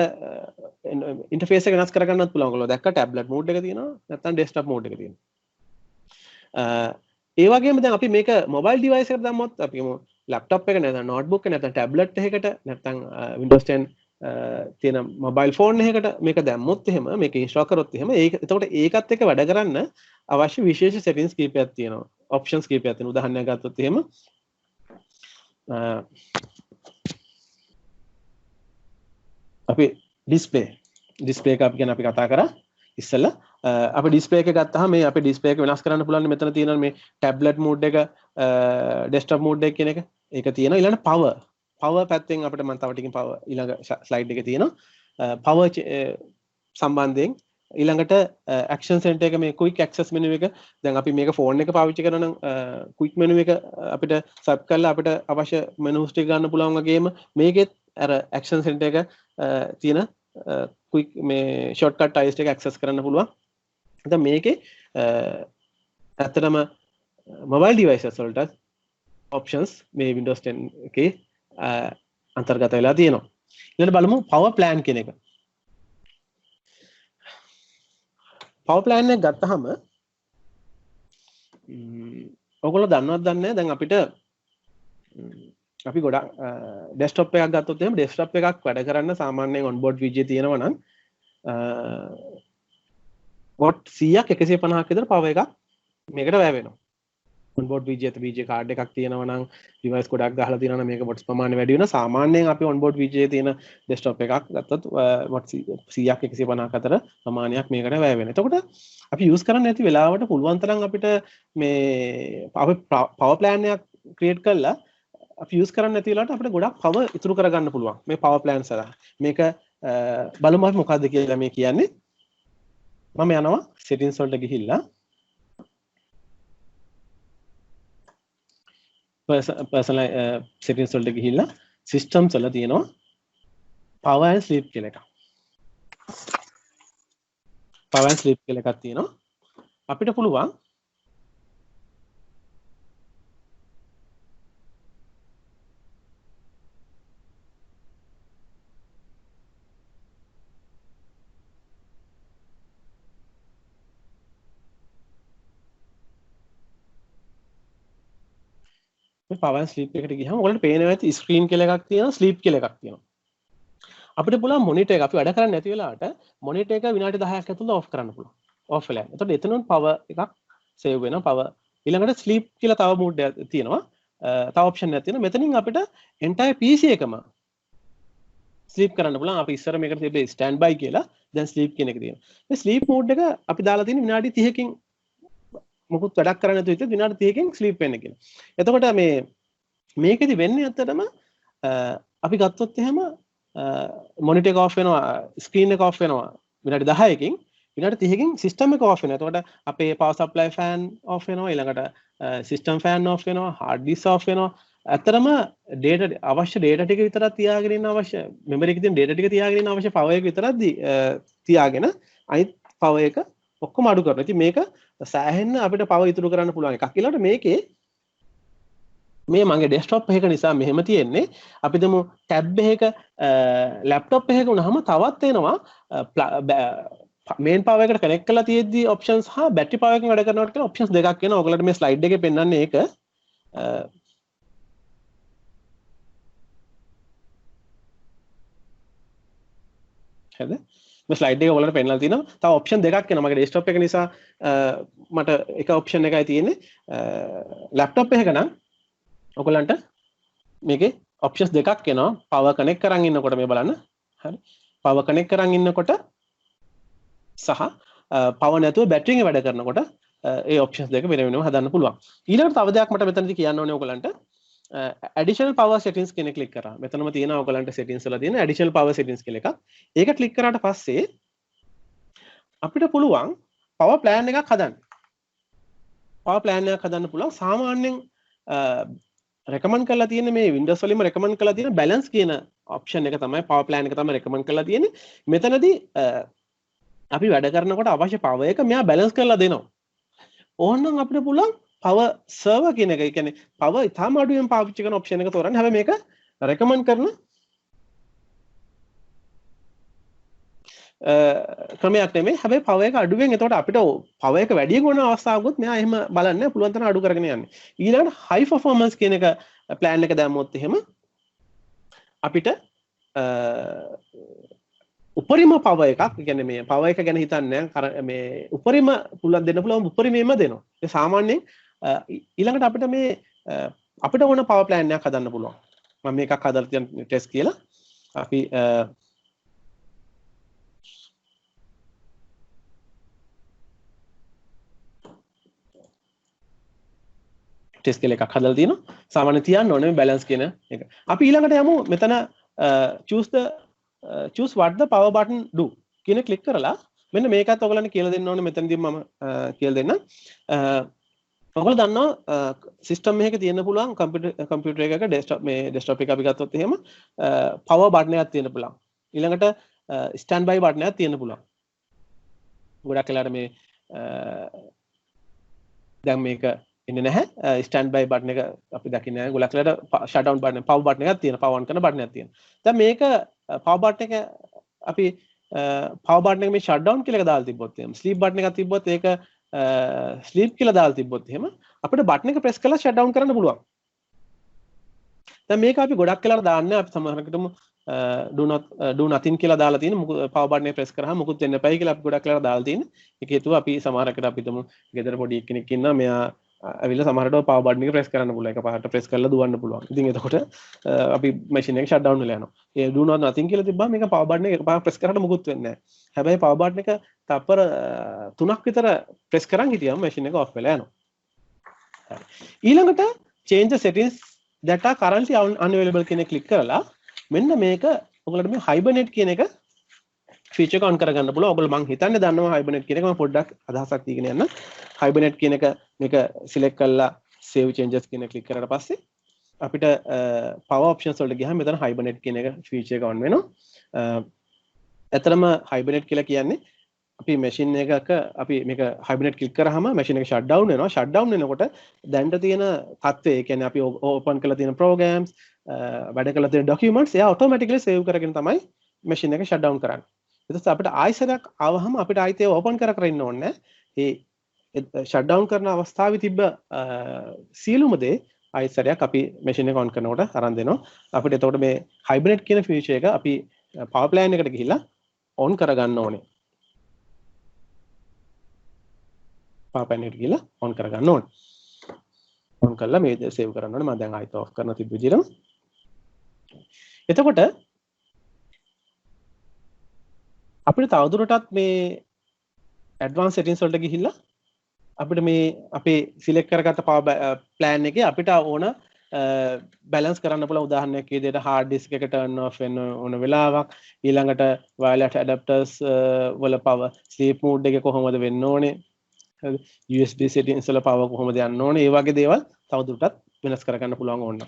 interface එක වෙනස් කරගන්නත් පුළුවන්. ඔයගොල්ලෝ දැක්ක tablet mode එක තියෙනවා, නැත්නම් desktop mode එක තියෙනවා. ඒ වගේම දැන් අපි මේක mobile device එකට දැම්මොත් අපි laptop එක නැත්නම් notebook එක නැත්නම් tablet එකකට නැත්නම් Windows 10 තියෙන මොබයිල් ෆෝන් එකකට මේක දැම්මොත් එහෙම මේක ඉන්ස්ටෝල් කරොත් එහෙම ඒක එතකොට ඒකත් එක්ක වැඩ කරන්න අවශ්‍ය විශේෂ settings කීපයක් තියෙනවා options කීපයක් තියෙනවා උදාහරණයක් ගත්තොත් එහෙම අපි display එක අපි ගැන අපි කතා කරා ඉස්සෙල්ලා අපි display එක ගත්තාම මේ අපි display එක වෙනස් කරන්න පුළුවන් මෙතන තියෙනවා මේ tablet mode එක desktop mode එක කියන එක ඒක තියෙනවා ඊළඟ power පැත්තෙන් අපිට මම තව ටිකකින් power ඊළඟ slide එකේ තියෙනවා power සම්බන්ධයෙන් ඊළඟට action center එක මේ quick access menu එක දැන් අපි මේක phone එක පාවිච්චි කරනවා නම් quick menu එක අපිට swipe කරලා අපිට අවශ්‍ය menus ටික ගන්න පුළුවන් වගේම මේකෙත් අර action center එක තියෙන quick මේ shortcut tiles ටික access කරන්න පුළුවන්. දැන් මේකේ ඇත්තටම mobile devices වලට options මේ Windows 10 එකේ අන්තර්ගත වෙලා තියෙනවා. ඊළඟට බලමු power plan කියන එක. power plan එක ගත්තාම ඔයගොල්ලෝ දන්නවද දන්නේ නැහැ දැන් අපිට අපි ගොඩක් desktop එකක් ගත්තොත් එහෙම desktop එකක් වැඩ කරන්න සාමාන්‍යයෙන් onboard VGA තියෙනවා නම් watt 100ක් 150ක් විතර power එකක් මේකට වැය වෙනවා. onboard VGA card එකක් තියෙනවා නම් device ගොඩක් ගහලා තියෙනවා නම් මේක watts ප්‍රමාණය වැඩි වෙනවා. සාමාන්‍යයෙන් අපි onboard VGA තියෙන desktop එකක් ගත්තොත් watt 100ක් 150ක් අතර ප්‍රමාණයක් මේකට වැය වෙනවා. එතකොට අපි use කරන්න නැති වෙලාවට පුළුවන් තරම් අපිට මේ අපි power plan එකක් create කරලා අපි use කරන්න නැති වෙලාවට අපිට ගොඩක් power ඉතුරු කරගන්න පුළුවන් මේ power plan සරහා. මේක බලමු අපි මොකද්ද කියලා මේ කියන්නේ. මම යනවා settings වලට ගිහිල්ලා personal settings වලට ගිහිල්ලා systems වල තියෙනවා power and sleep කියලා එකක්. power and sleep කියලා එකක් තියෙනවා. අපිට පුළුවන් power and sleep එකට ගියහම ඔයාලට පේනවා ඇති screen කියලා එකක් තියෙනවා sleep කියලා එකක් තියෙනවා. අපිට පුළුවන් monitor එක අපි වැඩ කරන්නේ නැති වෙලාවට monitor එක විනාඩි 10ක් ඇතුළත off කරන්න පුළුවන්. off වෙලා. එතකොට එතනම power එකක් save වෙනවා power. ඊළඟට sleep කියලා තව mode එකක් තියෙනවා. තව option එකක් තියෙනවා. මෙතනින් අපිට entire PC එකම sleep කරන්න පුළුවන්. අපි ඉස්සර මේකට තිබ්බේ standby කියලා. දැන් sleep කියන එක තියෙනවා. මේ sleep mode එක අපි දාලා තියෙන විනාඩි 30කින් මොකුත් වැඩක් කරන්න නැතුව ඉතින් විනාඩි 30කින් ස්ලීප් වෙන්න කියලා. එතකොට මේකෙදි වෙන්නේ ඇත්තටම අපි ගත්තොත් එහෙම මොනිටර් එක ඔෆ් වෙනවා, ස්ක්‍රීන් එක ඔෆ් වෙනවා විනාඩි 10කින්, විනාඩි 30කින් සිස්ටම් එක ඔෆ් වෙනවා. එතකොට අපේ power supply fan ඔෆ් වෙනවා, ඊළඟට සිස්ටම් fan ඔෆ් වෙනවා, hard disk ඔෆ් වෙනවා. ඇත්තටම data අවශ්‍ය data ටික විතරක් තියාගෙන ඉන්න අවශ්‍ය memory එකේ තියෙන data ටික තියාගෙන ඉන්න අවශ්‍ය power එක විතරක් තියාගෙන අනිත් power එක ඔක්කොම අඩු කරනවා. ඉතින් මේක සෑහෙන්න අපිට power ඉතුරු කරන්න පුළුවන් එකක්. ඊළඟට මේකේ මේ මගේ desktop එකක නිසා මෙහෙම තියෙන්නේ. අපි දමු tab එකක laptop එකක වුණාම තවත් එනවා main power එකට connect කරලා තියෙද්දි options හා battery power එකෙන් වැඩ කරනකොට කියලා options දෙකක් එනවා. ඔයගොල්ලන්ට මේ slide එකේ පෙන්නන්නේ ඒක. හරිද? මේ slide එක ඔයගොල්ලන්ට පෙන්නලා තිනවා. තව option දෙකක් එනවා. මගේ desktop එක නිසා මට එක option එකයි තියෙන්නේ. laptop එකක නම් ඔයගොල්ලන්ට මේකේ options දෙකක් එනවා. power connect කරන් ඉන්නකොට මේ බලන්න. හරි. power connect කරන් ඉන්නකොට සහ power නැතුව battery එකේ වැඩ කරනකොට ඒ options දෙක වෙන වෙනම හදන්න පුළුවන්. ඊළඟට තව දෙයක් මට මෙතනදී කියන්න ඕනේ ඔයගොල්ලන්ට. additional power settings කියන එක ක්ලික් කරා. මෙතනම තියෙනවා ඔයගලන්ට settings වල තියෙන additional power settings කියලා එකක්. ඒක ක්ලික් කරාට පස්සේ අපිට පුළුවන් power plan එකක් හදන්න. power plan එකක් හදන්න පුළුවන්. සාමාන්‍යයෙන් recommend කරලා තියෙන මේ Windows වලින්ම recommend කරලා තියෙන balance කියන option එක තමයි power plan එක තමයි recommend කරලා තියෙන්නේ. මෙතනදී අපි වැඩ කරනකොට අවශ්‍ය power එක මෙයා balance කරලා දෙනවා. ඕනනම් අපිට පුළුවන් power server කියන එක. ඒ කියන්නේ power ඉතාම අඩුවෙන් පාවිච්චි කරන option එක තෝරන්න. හැබැයි මේක recommend කරන ක්‍රමයක් නෙමෙයි. හැබැයි power එක අඩුවෙන් එතකොට අපිට power එක වැඩියෙන් ඕන අවස්ථාවකුත් මෙයා එහෙම බලන්නේ පුළුවන් තරම් අඩු කරගෙන යන්නේ. ඊළඟට high performance කියන එක plan එක දැම්මොත් එහෙම අපිට උපරිම පව එකක්. ඒ කියන්නේ මේ පව එක ගැන හිතන්නේ නැහැ. මේ උපරිම පුළුවන් දෙන්න පුළුවන් උපරිමයෙන්ම දෙනවා. ඒ සාමාන්‍යයෙන් ඊළඟට අපිට මේ අපිට ඕන පවර් ප්ලෑන් එකක් හදන්න පුළුවන්. මම මේකක් හදලා තියෙන ටෙස්ට් කියලා. අපි ටෙස්ට් කියලා එකක් හදලා තියෙනවා. සාමාන්‍ය තියන්න ඕනේ මේ බැලන්ස් කියන එක. අපි ඊළඟට යමු මෙතන choose what the power button do කියන ක්ලික් කරලා මෙන්න මේකත් ඔයගලන්ට කියලා දෙන්න ඕනේ. මෙතනදී මම කියලා දෙන්නම්. ඔයගොල්ලෝ දන්නවා සිස්ටම් එකක තියෙන්න පුළුවන් කම්පියුටර් එකක ඩෙස්ක්ටොප් එක අපි ගත්තොත් එහෙම power button එකක් තියෙන්න පුළුවන්. ඊළඟට ස්ටෑන්ඩ් බයි බටන් එකක් තියෙන්න පුළුවන්. ගොඩක් වෙලාවට මේ දැන් මේක ඉන්නේ නැහැ. ස්ටෑන්ඩ් බයි බටන් එක අපි දකින්නේ නැහැ. ගොඩක් වෙලාවට ෂට් ඩවුන් බටන් පවර් බටන් එකක් තියෙනවා. පවර් ඔන් කරන බටන් එකක් තියෙනවා. දැන් මේක පවර් බටන් එක අපි පවර් බටන් එක මේ ෂට් ඩවුන් කියලා එක දාලා තිබ්බොත් එහෙම ස්ලීප් බටන් එකක් තිබ්බොත් ඒක ස්ලීප් කියලා දාලා තිබ්බොත් එහෙම අපිට බටන් එක ප්‍රෙස් කරලා ෂට් ඩවුන් කරන්න පුළුවන්. දැන් මේක අපි ගොඩක් වෙලාවට දාන්නේ අපි සමහරකටම do nothing කියලා දාලා තියෙන පවර් බටන් එක ප්‍රෙස් කරාම මුකුත් වෙන්න එපයි කියලා අපි ගොඩක් වෙලාවට දාලා තියෙන. ඒක හේතුව අපි සමහරකට අපි තුමු ගෙදර පොඩි කෙනෙක් ඉන්නවා මෙයා ඇවිල්ලා සමහරට පවර් බටන් එක ප්‍රෙස් කරන්න පුළුවන්. එකපාරට ප්‍රෙස් කරලා දුවන්න පුළුවන්. ඉතින් එතකොට අපි මැෂින් එක ෂට් ඩවුන් වෙලා යනවා. ඒ do nothing කියලා තිබ්බම මේක පවර් බටන් එක එකපාරට ප්‍රෙස් කරාට මුකුත් වෙන්නේ නැහැ. හැබැයි පවර් බටන් එක තප්පර 3ක් විතර ප්‍රෙස් කරන් හිටියම මැෂින් එක ඔෆ් වෙලා යනවා. හරි. ඊළඟට change the settings that are currently unavailable කියන එක ක්ලික් කරලා මෙන්න මේක ඔයගොල්ලන්ට මේ hibernate කියන එක ෆීචර් එක on කරගන්න පුළුවන්. ඔයගොල්ලෝ මං හිතන්නේ දන්නවා hibernate කියන එක. මම පොඩ්ඩක් අදහසක් දීගෙන යන්න. hibernate කියන එක මේක select කරලා save changes කියන ක්ලික් කරලා පස්සේ අපිට power options වලට ගියාම මෙතන hibernate කියන එක ෆීචර් එක on වෙනවා. ඇත්තටම hibernate කියලා කියන්නේ අපි machine එකක අපි මේක hibernate click කරාම machine එක shut down වෙනවා. shut down වෙනකොට දැන්ට තියෙන තත්ත්වය, ඒ කියන්නේ අපි open කරලා තියෙන programs, වැඩ කරලා තියෙන documents එයා automatically save කරගෙන තමයි machine එක shut down කරන්නේ. ඊට පස්සේ අපිට ආයෙසරක් ආවහම අපිට ආයෙත් ඒක open කර කර ඉන්න ඕනේ නැහැ. ඒ shut down කරන අවස්ථාවේ තිබ්බ සියලුම දේ ආයෙසරයක් අපි machine එක on කරනකොට අරන් දෙනවා. අපිට එතකොට මේ hibernate කියන feature එක අපි power plan එකට ගිහිල්ලා on කරගන්න ඕනේ. power plan එකට ගිහිල්ලා on කරගන්න ඕනේ. on කරලා මේ දේ save කරන්න ඕනේ. මම දැන් ආයෙත් off කරන තිබ්බ විදිහටම. එතකොට අපිට තවදුරටත් මේ advanced settings වලට ගිහිල්ලා අපිට මේ අපේ select කරගත්ත power plan එකේ අපිට ඕන balance කරන්න පුළුවන්. උදාහරණයක් විදිහට hard disk එක turn off වෙන ඕන වෙලාවක්, ඊළඟට wireless adapters වල power sleep mode එක කොහොමද වෙන්න ඕනේ, USB settings වල power කොහොමද යන්න ඕනේ, ඒ වගේ දේවල් තවදුරටත් වෙනස් කරගන්න පුළුවන් ඕන.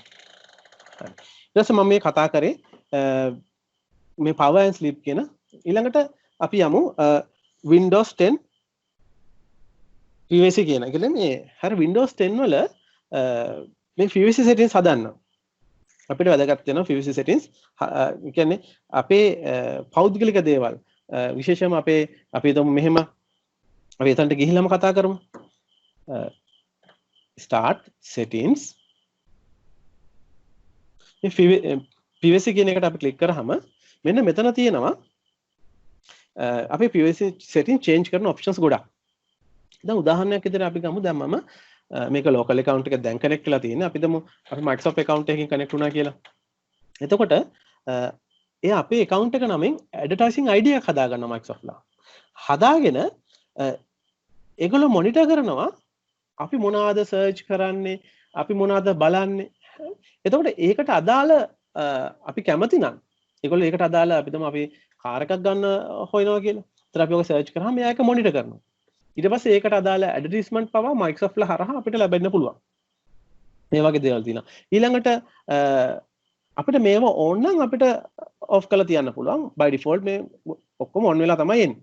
හරි. ඊට පස්සේ මම මේ කතා කරේ මේ power and sleep කියන. ඊළඟට අපි යමු Windows 10 PVC කියන. ඒ කියන්නේ මේ හරි Windows 10 වල මේ PVC settings හදන්න අපිට වැදගත් වෙනවා. PVC settings ඒ කියන්නේ අපේ පෞද්ගලික දේවල් විශේෂයෙන්ම අපි හිතමු මෙහෙම අපි එතනට ගිහිල්ලාම කතා කරමු. start settings මේ PVC කියන එකට අපි ක්ලික් කරාම මෙන්න මෙතන තියෙනවා අපි PVC setting change කරන options ගොඩක්. දැන් උදාහරණයක් විදිහට අපි ගමු. දැන් මම මේක local account එක දැන් connect කරලා තියෙන්නේ. අපි දමු අපි Microsoft account එකකින් connect වුණා කියලා. එතකොට එයා අපේ account එක නමින් advertising ID එකක් හදා ගන්නවා Microsoft ලා. හදාගෙන ඒගොල්ලෝ monitor කරනවා අපි මොනවද search කරන්නේ, අපි මොනවද බලන්නේ. එතකොට ඒකට අදාළ අපි කැමති නම් ඒගොල්ලෝ ඒකට අදාළ අපි දමු අපි කාර් එකක් ගන්න හොයනවා කියලා. ඒතර අපි ඔක සර්ච් කරාම එයා ඒක මොනිටර් කරනවා. ඊට පස්සේ ඒකට අදාළ ඇඩ්වර්ටයිස්මන්ට් පවා Microsoft ලා හරහා අපිට ලැබෙන්න පුළුවන්. මේ වගේ දේවල් තියෙනවා. ඊළඟට අපිට මේව ඕන නම් අපිට ඔෆ් කරලා තියන්න පුළුවන්. by default මේ ඔක්කොම on වෙලා තමයි එන්නේ.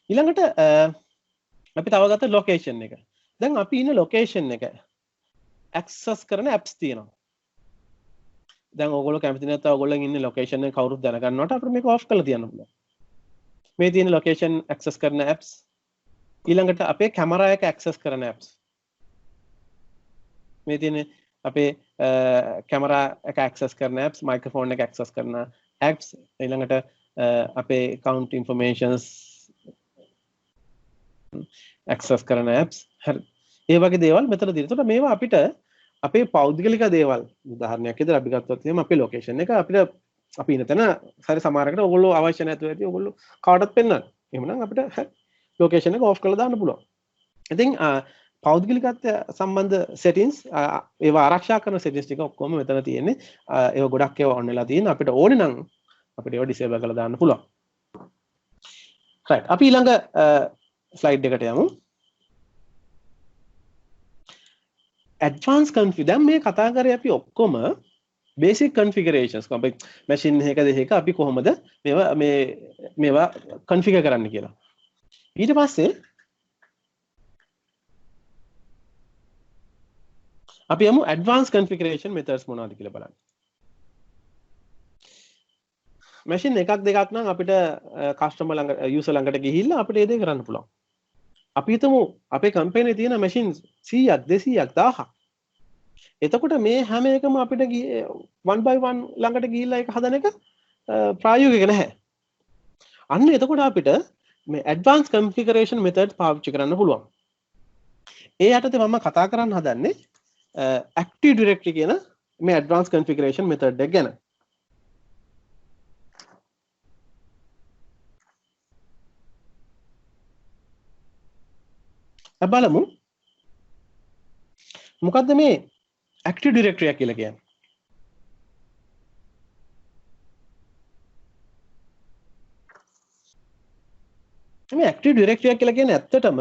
ඊළඟට අපි තව ගත්ත location එක. දැන් අපි ඉන්න location එක access කරන apps තියෙනවා. දැන් ඕගොල්ලෝ කැමති නැත්නම් ඕගොල්ලන් ඉන්නේ location එක කවුරුත් දැනගන්නවට අපිට මේක off කරලා තියන්න පුළුවන්. මේ තියෙන location access කරන apps, ඊළඟට අපේ camera එක access කරන apps, මේ තියෙන අපේ camera එක access කරන apps, microphone එක access කරන apps ඊළඟට අපේ account informations access කරන apps හරි ඒ වගේ දේවල් මෙතන තියෙනවා. එතකොට මේවා අපිට අපේ පෞද්ගලික දේවල් උදාහරණයක් විදිහට අපි ගත්තොත් එහෙනම් අපේ location එක අපිට අපි ඉන්න තැන හරි සමහරකට ඕගොල්ලෝ අවශ්‍ය නැතුව ඇති ඕගොල්ලෝ කාටවත් පෙන්නන්න. එහෙමනම් අපිට location එක off කරලා දාන්න පුළුවන්. ඉතින් පෞද්ගලිකත්වය සම්බන්ධ settings ඒවා ආරක්ෂා කරන settings ටික ඔක්කොම මෙතන තියෙන්නේ. ඒවා ගොඩක් ඒවා on වෙලා තියෙන. අපිට ඕනේ නම් අපිට ඒවා disable කරලා දාන්න පුළුවන්. right. අපි ඊළඟ slide එකට යමු. advanced config දැන් මේ කතා කරේ අපි ඔක්කොම basic configurations අපි machine එකක දෙක අපි කොහොමද මේවා configure කරන්න කියලා. ඊට පස්සේ අපි යමු advanced configuration methods මොනවද කියලා බලන්න. machine එකක් දෙකක් නම් අපිට customer ළඟ user ළඟට ගිහිල්ලා අපිට ඒ දේ කරන්න පුළුවන්. අපි හිතමු අපේ company තියෙන machines 100ක් 200ක් 1000ක්. එතකොට මේ හැම එකම අපිට one by one ළඟට ගිහිල්ලා ඒක හදන එක ප්‍රායෝගික නැහැ. අන්න එතකොට අපිට මේ advanced configuration methods පාවිච්චි කරන්න පුළුවන්. ඒ යටතේ මම කතා කරන්න හදන්නේ Active Directory කියන මේ advanced configuration method එක ගැන. අපි බලමු මොකද්ද මේ Active Directory කියලා කියන්නේ. මේ Active Directory කියලා කියන්නේ ඇත්තටම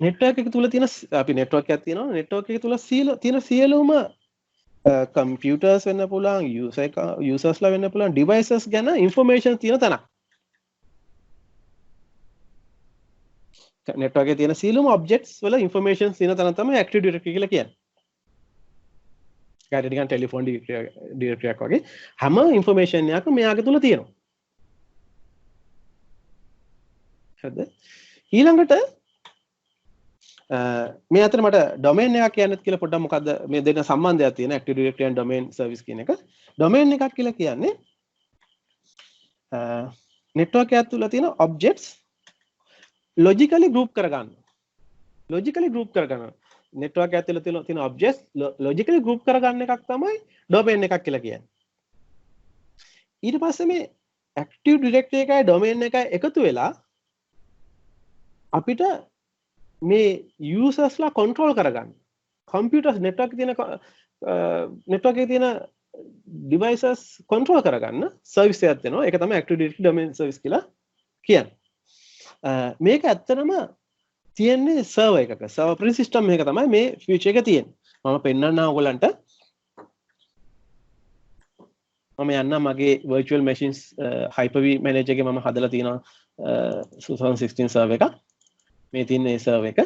network එක තුල තියෙන අපි network එකක් තියෙනවා network එක තුල තියෙන සියලුම computers වෙන්න පුළුවන් users ලා වෙන්න පුළුවන් devices ගැන information තියෙන තැනක්. network එකේ තියෙන සියලුම objects වල information තියෙන තැන තමයි Active Directory කියලා කියන්නේ. ඒකට නිකන් telephone directory එකක් වගේ හැම information එකක්ම මෙයාගේ තුල තියෙනවා. හරිද? ඊළඟට මේ අතර මට domain එකක් කියන්නත් කියලා පොඩ්ඩක් මොකද්ද මේ දෙන්න සම්බන්ධයක් තියෙන Active Directory and domain service කියන එක. domain එකක් කියලා කියන්නේ network එකක් තුල තියෙන objects logically group කරගන්න. logically group කරගන්න. network එකක් තුල තියෙන objects logically group කරගන්න එකක් තමයි domain එකක් කියලා කියන්නේ. ඊට පස්සේ මේ Active Directory එකයි domain එකයි එකතු වෙලා අපිට මේ users ලා control කරගන්න. computers network එකේ තියෙන devices control කරගන්න service එකක් දෙනවා. ඒක තමයි Active Directory domain service කියලා කියන්නේ. මේක ඇත්තටම තියෙන්නේ server එකක. server operating system එකක තමයි මේ feature එක තියෙන්නේ. මම පෙන්නන්නම් ඔයගලන්ට. මම යන්න මගේ virtual machines Hyper-V manager එකේ මම හදලා තියෙනවා 2016 server එක. මේ තියෙන ඒ server එක.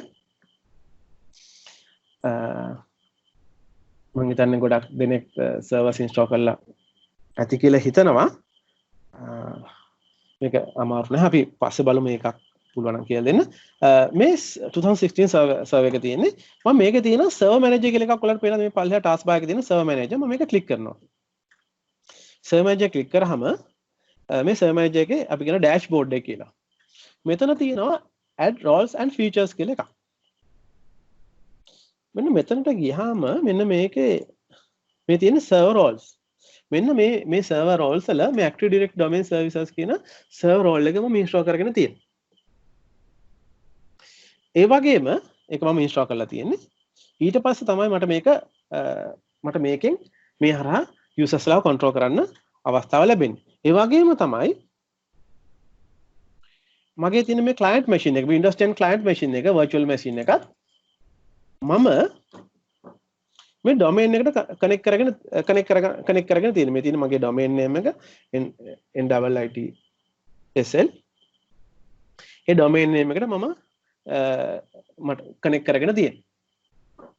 මම හිතන්නේ ගොඩක් දෙනෙක් servers install කරලා ඇති කියලා හිතනවා. මේක අමාරු නෑ. අපි පස්සේ බලමු මේකක් පුළුවන් නම් කියලා දෙන්න. මේ 2016 server එක තියෙන්නේ. මම මේකේ තියෙන server manager කියලා එකක් ඔයාලට පේනවා මේ පල්ලෙහා task bar එකේ තියෙන server manager. මම මේක click කරනවා. server manager click කරාම මේ server manager එකේ අපි කියන dashboard එක කියලා. මෙතන තියෙනවා add roles and features කියලා එකක්. මෙන්න මෙතනට ගියාම මෙන්න මේකේ මේ තියෙන server roles. මෙන්න මේ server roles වල මේ Active Directory domain services කියන server role එක මම install කරගෙන තියෙනවා. ඒ වගේම ඒක මම install කරලා තියෙන්නේ. ඊට පස්සේ තමයි මට මේකෙන් මේ හරහා users ලාව control කරන්න අවස්ථාව ලැබෙන්නේ. ඒ වගේම තමයි මගේ තියෙන මේ client machine එක Windows 10 client machine එක virtual machine එකත් මම මේ domain එකට connect කරගෙන තියෙන මේ තියෙන මගේ domain name එක NIITSL ඒ domain name එකට මම මට connect කරගෙන තියෙනවා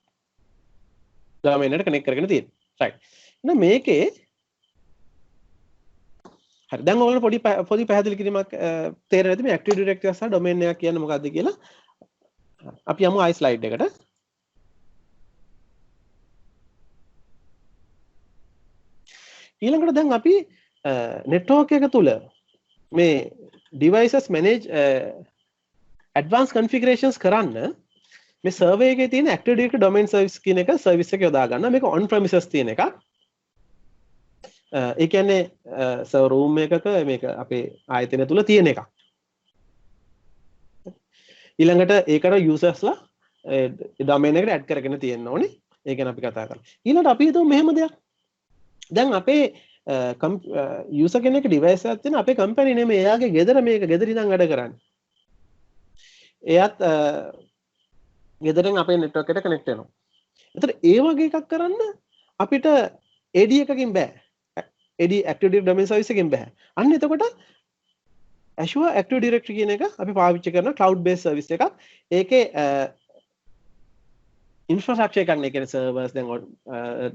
domain එකට connect කරගෙන තියෙනවා right එහෙනම් මේකේ හරි දැන් ඔයගොල්ලෝ පොඩි පැහැදිලි කිරීමක් තේරෙන්නේ නැති මේ Active Directory සහ domain එකක් කියන්නේ මොකක්ද කියලා අපි යමු ආයි slide එකට ඊළඟට දැන් අපි network එක තුල මේ devices manage advanced configurations කරන්න මේ server එකේ තියෙන Active Directory domain service කියන එක service එක යොදා ගන්න. මේක on premises තියෙන එකක්. ඒ කියන්නේ server room එකක මේක අපේ ආයතනය තුල තියෙන එකක්. ඊළඟට ඒකට users ලා domain එකට add කරගෙන තියෙන්න ඕනේ. ඒ ගැන අපි කතා කරමු. ඊළඟට අපි හිතමු මෙහෙම දෙයක්. දැන් අපේ user කෙනෙක් device එකක් තියෙන අපේ company නෙමෙයි එයාගේ ගෙදර මේක ගෙදර ඉඳන් වැඩ කරන්නේ. එයාත් ගෙදරින් අපේ network එකට connect වෙනවා. ඒතර ඒ වගේ එකක් කරන්න අපිට AD එකකින් බෑ. AD Active Directory Domain Service එකකින් බෑ. අන්න එතකොට Azure Active Directory කියන එක අපි පාවිච්චි කරන cloud based service එකක්. ඒකේ infrastructure එකක් නේ කියන්නේ servers දැන්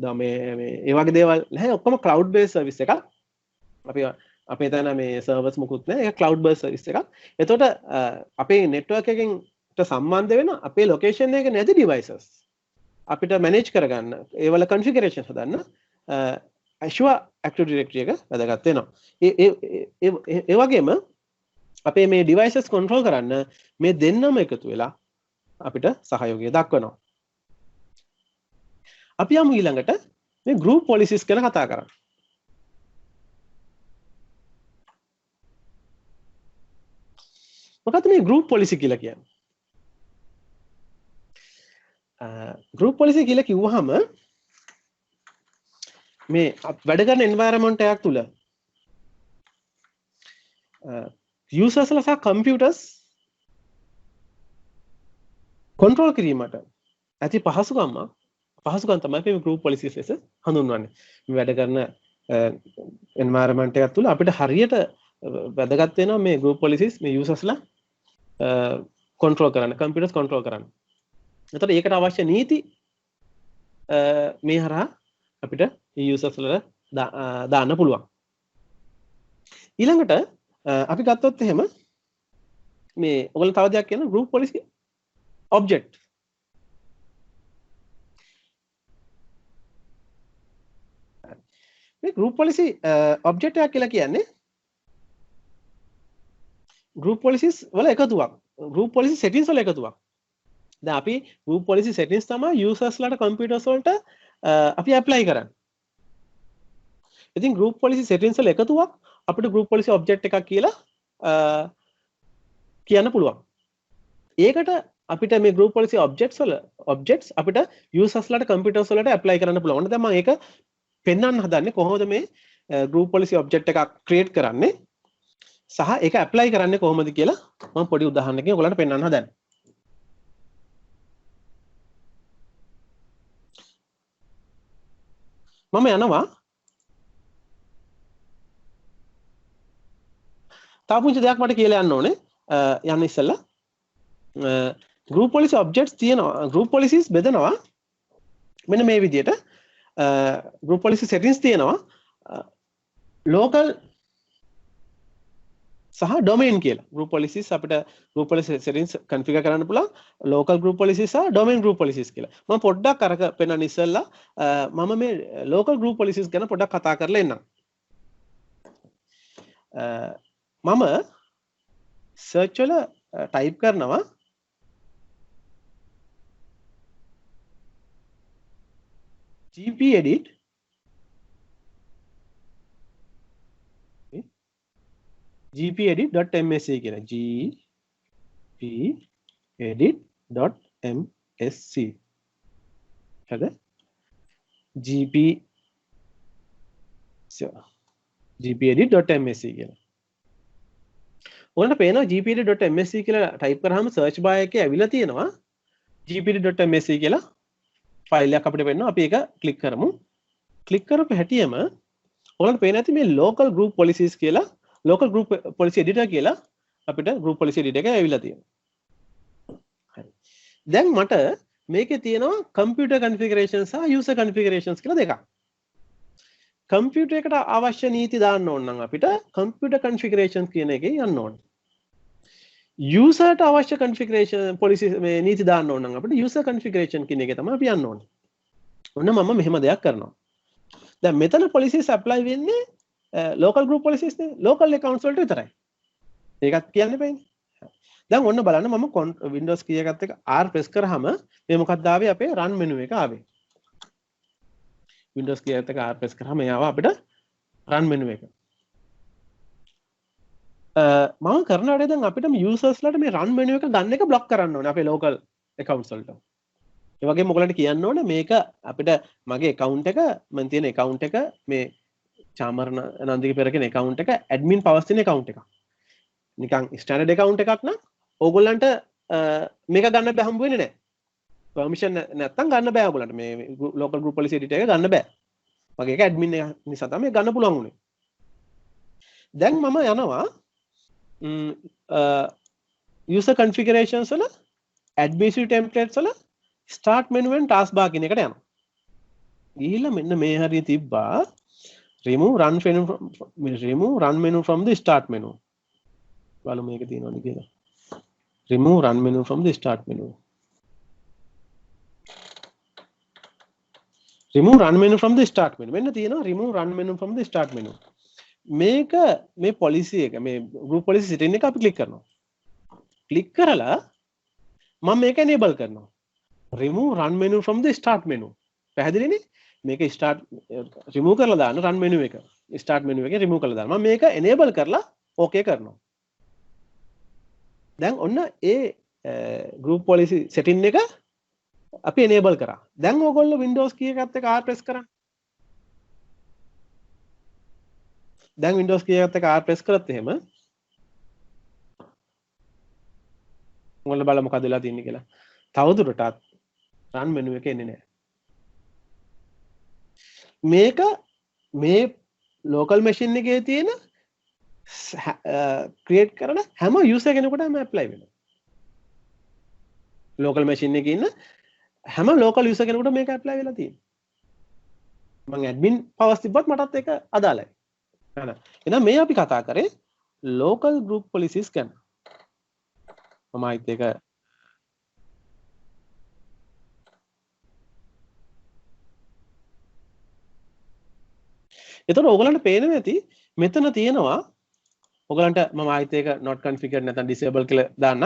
domain මේ ඒ වගේ දේවල් නැහැ ඔක්කොම cloud based service එකක්. අපේ තන මේ servers මුකුත් නැහැ. ඒක cloud based service එකක්. එතකොට අපේ network එකකින් සම්බන්ධ වෙන අපේ location එක නැති devices අපිට manage කරගන්න ඒවල configuration හදන්න Azure Active Directory එක වැදගත් වෙනවා. ඒ වගේම අපේ මේ devices control කරන්න මේ දෙන්නම එකතු වෙලා අපිට සහයෝගය දක්වනවා. අපි යමු ඊළඟට මේ group policies ගැන කතා කරන්න. මොකක්ද මේ group policy කියලා කියන්නේ? group policy කියලා කිව්වහම මේ වැඩ කරන environment එකක් තුල users ලා සහ computers control කිරීමට ඇති පහසුකම් තමයි මේ group policies ලෙස හඳුන්වන්නේ. මේ වැඩ කරන environment එකක් තුල අපිට හරියට වැදගත් වෙනවා මේ group policies මේ users ලා control කරන්න, computers control කරන්න. එතකොට ඒකට අවශ්‍ය නීති මේ හරහා අපිට users වලට දාන්න පුළුවන්. ඊළඟට අපි ගත්තොත් එහෙම මේ ඔයගොල්ලෝ තව දෙයක් කියන group policy object. මේ group policy object එකක් කියලා කියන්නේ group policies වල එකතුවක්. group policy settings වල එකතුවක්. දැන් අපි group policy settings තමයි users ලාට computers වලට අපි apply කරන්නේ. ඉතින් group policy settings වල එකතුවක් අපිට group policy object එකක් කියලා කියන්න පුළුවන්. ඒකට අපිට මේ group policy objects අපිට users ලාට computers වලට apply කරන්න පුළුවන්. දැන් මම ඒක පෙන්වන්න හදන්නේ කොහොමද මේ group policy object එකක් create කරන්නේ සහ ඒක apply කරන්නේ කොහොමද කියලා මම පොඩි උදාහරණයකින් ඔයගලන්ට පෙන්වන්න හදන්නේ. මම යනවා තව පුංචි දෙයක් මට කියලා යන්න ඕනේ. යන්න ඉස්සෙල්ලා group policy objects තියෙනවා. group policies බෙදනවා මෙන්න මේ විදිහට. group policy settings තියෙනවා local සහ domain කියලා. group policies අපිට group policy settings configure කරන්න පුළුවන් local group policies සහ domain group policies කියලා. මම පොඩ්ඩක් අරක පෙන්වන්න ඉස්සෙල්ලා මම මේ local group policies ගැන පොඩ්ඩක් කතා කරලා එන්නම්. මම search වල type කරනවා gpedit gpedit.msc කියලා. gpedit.msc හරිද? gpedit.msc කියලා. ඔයාලට පේනවා gpedit.msc කියලා type කරාම search bar එකේ ඇවිල්ලා තියෙනවා gpedit.msc කියලා ෆයිල් එකක් අපිට වෙනවා. අපි ඒක ක්ලික් කරමු. ක්ලික් කරපු හැටියෙම ඔයාලට පේන ඇති මේ local group policies කියලා local group policy editor කියලා අපිට group policy editor එක ඇවිල්ලා තියෙනවා. හරි. දැන් මට මේකේ තියෙනවා computer configurations සහ user configurations කියලා දෙකක්. computer එකට අවශ්‍ය නීති දාන්න ඕන නම් අපිට computer configurations කියන එකේ යන්න ඕන. user ට අවශ්‍ය configuration policy මේ නීති දාන්න ඕන නම් අපිට user configuration කියන එකේ තමයි අපි යන්න ඕනේ. ඔන්න මම මෙහෙම දෙයක් කරනවා. දැන් මෙතන policies apply වෙන්නේ local group policies නේ local accounts වලට විතරයි. ඒකත් කියන්න බෑනේ. දැන් ඔන්න බලන්න මම Windows key එකත් එක්ක R press කරාම මේ මොකක්ද ආවේ අපේ run menu එක ආවේ. Windows key එකත් එක්ක R press කරාම එයාව අපිට run menu එක. මම කරන වැඩේ දැන් අපිට users ලට මේ run menu එක ගන්න එක block කරන්න ඕනේ අපේ local accounts වලට. ඒ වගේම ඔයගලන්ට කියන්න ඕනේ මේක අපිට මගේ account එක මම තියෙන account එක මේ චාමරණ නන්දික පෙර කියන account එක admin පවස්තින account එකක්. නිකන් standard account එකක් නම් ඕගොල්ලන්ට මේක ගන්න බෑ හම්බ වෙන්නේ නැහැ. permission නැත්තම් ගන්න බෑ ඔයගොල්ලන්ට මේ local group policy editor එක ගන්න බෑ. මගේ එක admin එක නිසා තමයි ගන්න පුළුවන් උනේ. දැන් මම යනවා user configurations වල administrative templates වල start menu and taskbar කියන එකට යනවා. ගිහිල්ලා මෙන්න මේ හරිය තිබ්බා remove run menu from the start menu. බලමු මේක තියෙනවද කියලා. remove run menu from the start menu. remove run menu from the start menu. මෙන්න තියෙනවා remove run menu from the start menu. මේක මේ policy එක මේ group policy setting එක අපි click කරනවා. click කරලා මම මේක enable කරනවා. remove run menu from the start menu. පැහැදිලිනේ? මේක start remove කරලා දාන්න run menu එක. start menu එකේ remove කරලා දාන්න. මම මේක enable කරලා okay කරනවා. දැන් ඔන්න ඒ group policy setting එක අපි enable කරා. දැන් ඕගොල්ලෝ Windows key එකත් එක්ක R press කරන්න. දැන් Windows key එකත් එක්ක R press කරත් එහෙම ඔයාලා බලන්න මොකද වෙලා තියෙන්නේ කියලා. තවදුරටත් run menu එක එන්නේ නැහැ. මේක මේ local machine එකේ තියෙන create කරන හැම user කෙනෙකුටම apply වෙනවා. local machine එකේ ඉන්න හැම local user කෙනෙකුට මේක apply වෙලා තියෙනවා. මම admin powers තිබ්බත් මටත් ඒක අදාළයි. හරි. එහෙනම් මේ අපි කතා කරේ local group policies ගැන. මම ආයිත් ඒක එතකොට ඕගලන්ට පේනවා ඇති මෙතන තියෙනවා ඔයගලන්ට මම ආයෙත් ඒක not configured නැත්නම් disable කියලා දාන්න.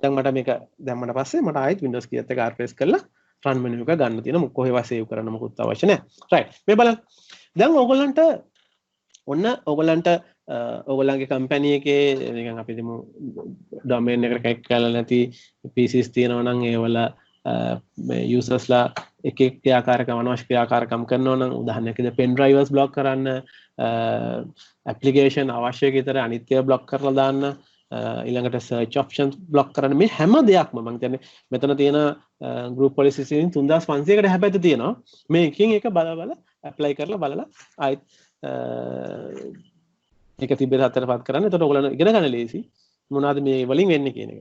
දැන් මට මේක දැම්මට පස්සේ මට ආයෙත් Windows key එකත් එක්ක R press කරලා run menu එක ගන්න තියෙනවා. කොහෙවත් save කරන්න මොකුත් අවශ්‍ය නැහැ. right. මේ බලන්න. දැන් ඔයගලන්ට ඔන්න ඔයගලන්ට ඔයගලන්ගේ company එකේ නිකන් අපි දෙමු domain එකට connect කරලා නැති PCs තියෙනවා නම් ඒවල users ලා එක එක ක්‍රියාකාරකම් අනවශ්‍ය ක්‍රියාකාරකම් කරනවා නම් උදාහරණයක් විදිහට pen drivers block කරන්න application අවශ්‍ය විතර අනිත් ඒවා block කරලා දාන්න ඊළඟට search options block කරන්න මේ හැම දෙයක්ම මම කියන්නේ මෙතන තියෙන group policies වලින් 3500කට හැබැයි තියෙනවා මේ එකින් එක බල apply කරලා බලලා ආයෙත් ඒක තිබෙන හතරපත් කරන්න. එතකොට ඔයගොල්ලෝ ඉගෙන ගන්න ලේසි මොනවද මේ වලින් වෙන්නේ කියන එක.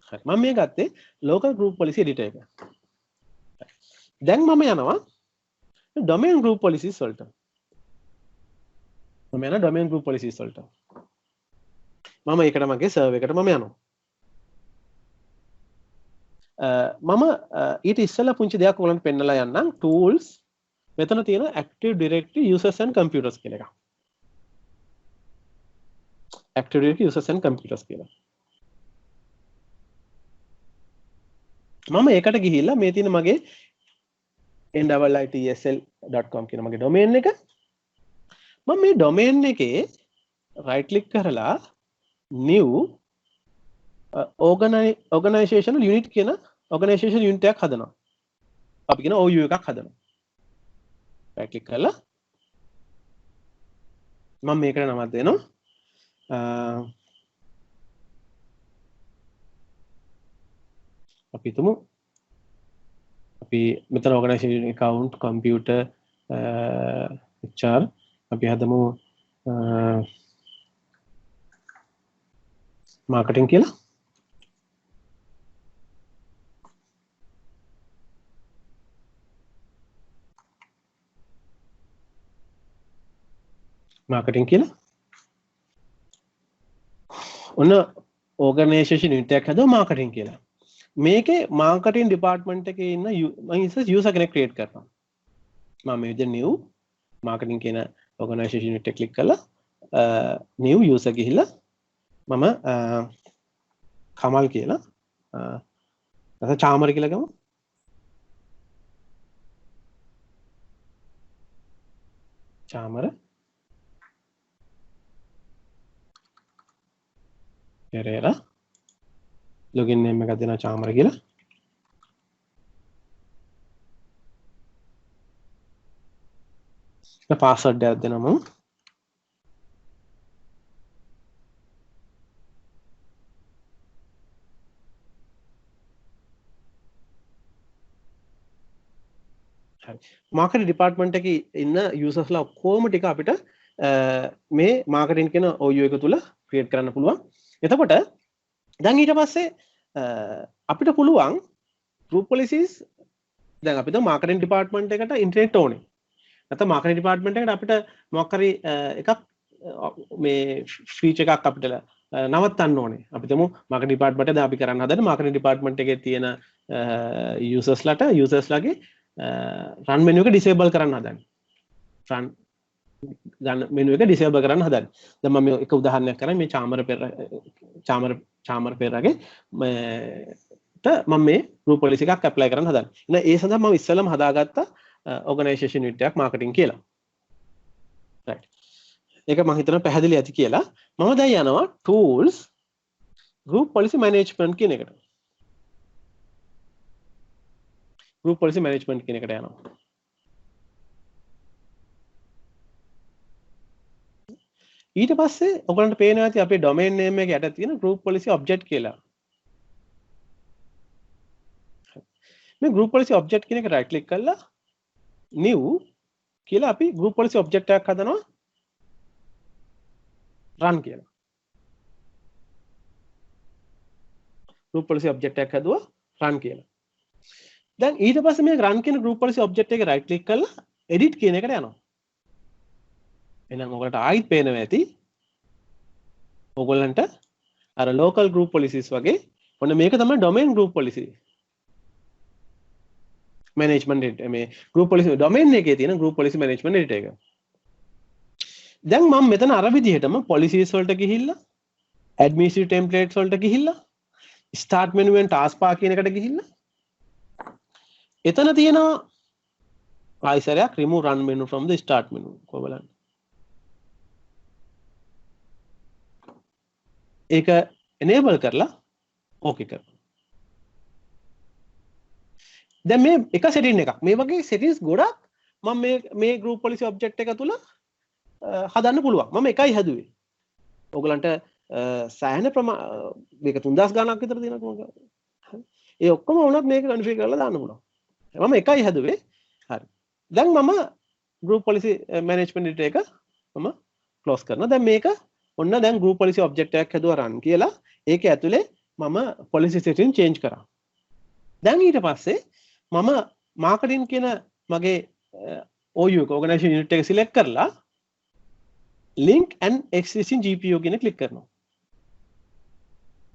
හරි. මම මේ ගත්තේ local group policy editor එක. දැන් මම යනවා domain group policies වලට. මම යනවා domain group policies වලට. මම ඒකට මගේ server එකට මම යනවා. මම ඊට ඉස්සෙල්ලා පුංචි දෙයක් ඔයගලන්ට පෙන්නලා යන්නම් tools මෙතන තියෙන active directory users and computers කියලා එකක්. active directory users and computers කියලා. මම ඒකට ගිහිල්ලා මේ තියෙන මගේ nittsl.com කියන මගේ domain එක මම මේ domain එකේ right click කරලා new organizational unit කියන organization unit එකක් හදනවා. අපි කියන OU එකක් හදනවා. right click කරලා මම මේකට නමක් දෙනවා. අපි තුමු අපි මෙතන organization account computer HR අපි හදමු marketing කියලා. marketing කියලා. ඔන්න organization unit එකක් හදුවා marketing කියලා. මේකේ marketing department එකේ ඉන්න මම ඉස්සෙල්ලා user කෙනෙක් create කරනවා. මම මේ විදිහට new marketing කියන organization unit එක click කරලා new user ගිහිල්ලා මම කමල් කියලා නැත්නම් චාමර කියලා ගමු. චාමර පෙරේරා login name එකක් දෙනවා චාමර කියලා. password එකක් දෙනවා මම. මාකටිං ඩිපාර්ට්මන්ට් එකේ ඉන්න යූසර්ස්ලා ඔක්කොම ටික අපිට මේ මාකටිං කියන OU එක තුල ක්‍රියේට් කරන්න පුළුවන්. එතකොට දැන් ඊට පස්සේ අපිට පුළුවන් group policies දැන් අපිට මාකටිං ඩිපාර්ට්මන්ට් එකට ඉන්ටර්නෙට් ඕනේ. නැත්නම් මාකටිං ඩිපාර්ට්මන්ට් එකට අපිට මොකක් හරි එකක් මේ ෆීචර් එකක් අපිට නවත්තන්න ඕනේ. අපි තමු මාකටිං ඩිපාර්ට්මන්ට් එක දැන් අපි කරන්න හදන්නේ මාකටිං ඩිපාර්ට්මන්ට් එකේ තියෙන යූසර්ස්ලාගේ run menu එක disable කරන්න හදන්නේ. run menu එක disable කරන්න හදන්නේ. දැන් මම එක උදාහරණයක් කරන්නේ මේ චාමර පෙරගේ මම මේ group policy එකක් apply කරන්න හදන්නේ. එහෙනම් ඒ සඳහා මම ඉස්සෙල්ලාම හදාගත්ත organization unit එකක් marketing කියලා. right. ඒක මම හිතනවා පැහැදිලි ඇති කියලා. මම දැන් යනවා tools group policy management කියන එකට. group policy management කියන එකට යනවා. ඊට පස්සේ ඔයගලන්ට පේනවා ඇති අපේ domain name එක යට තියෙන group policy object කියලා. මේ group policy object කියන එක right click කරලා new කියලා අපි group policy object එකක් හදනවා run කියලා. group policy object එකක් හදුවා run කියලා. දැන් ඊට පස්සේ මේ run කියන group policy object එක right click කරලා edit කියන එකට යනවා. එහෙනම් ඔයගලට ආයිත් පේනවා ඇති ඔයගලන්ට අර local group policies වගේ ඔන්න මේක තමයි domain group policy management මේ group policy domain එකේ තියෙන group policy management editor එක. දැන් මම මෙතන අර විදිහටම policies වලට ගිහිල්ලා administrative templates වලට ගිහිල්ලා start menu and task bar කියන එකට ගිහිල්ලා එතන තියෙනවා ආයිසරයක් remove run menu from the start menu කොහොමද ඒක enable කරලා okay කරනවා. දැන් මේ එක setting එකක් මේ වගේ settings ගොඩක් මම මේ group policy object එක තුල හදන්න පුළුවන්. මම එකයි හැදුවේ. ඔයගලන්ට සෑහෙන මේක 3000 ගණනක් විතර තියෙනවා. ඒ ඔක්කොම වුණත් මේක configure කරලා දාන්න පුළුවන්. මම එකයි හැදුවේ. හරි. දැන් මම group policy management editor එක මම close කරනවා. දැන් මේක ඔන්න දැන් group policy object එකක් හදුවා run කියලා. ඒක ඇතුලේ මම policy setting change කරා. දැන් ඊට පස්සේ මම marketing කියන මගේ OU එක organization unit එක select කරලා link and existing GPO කියන click කරනවා.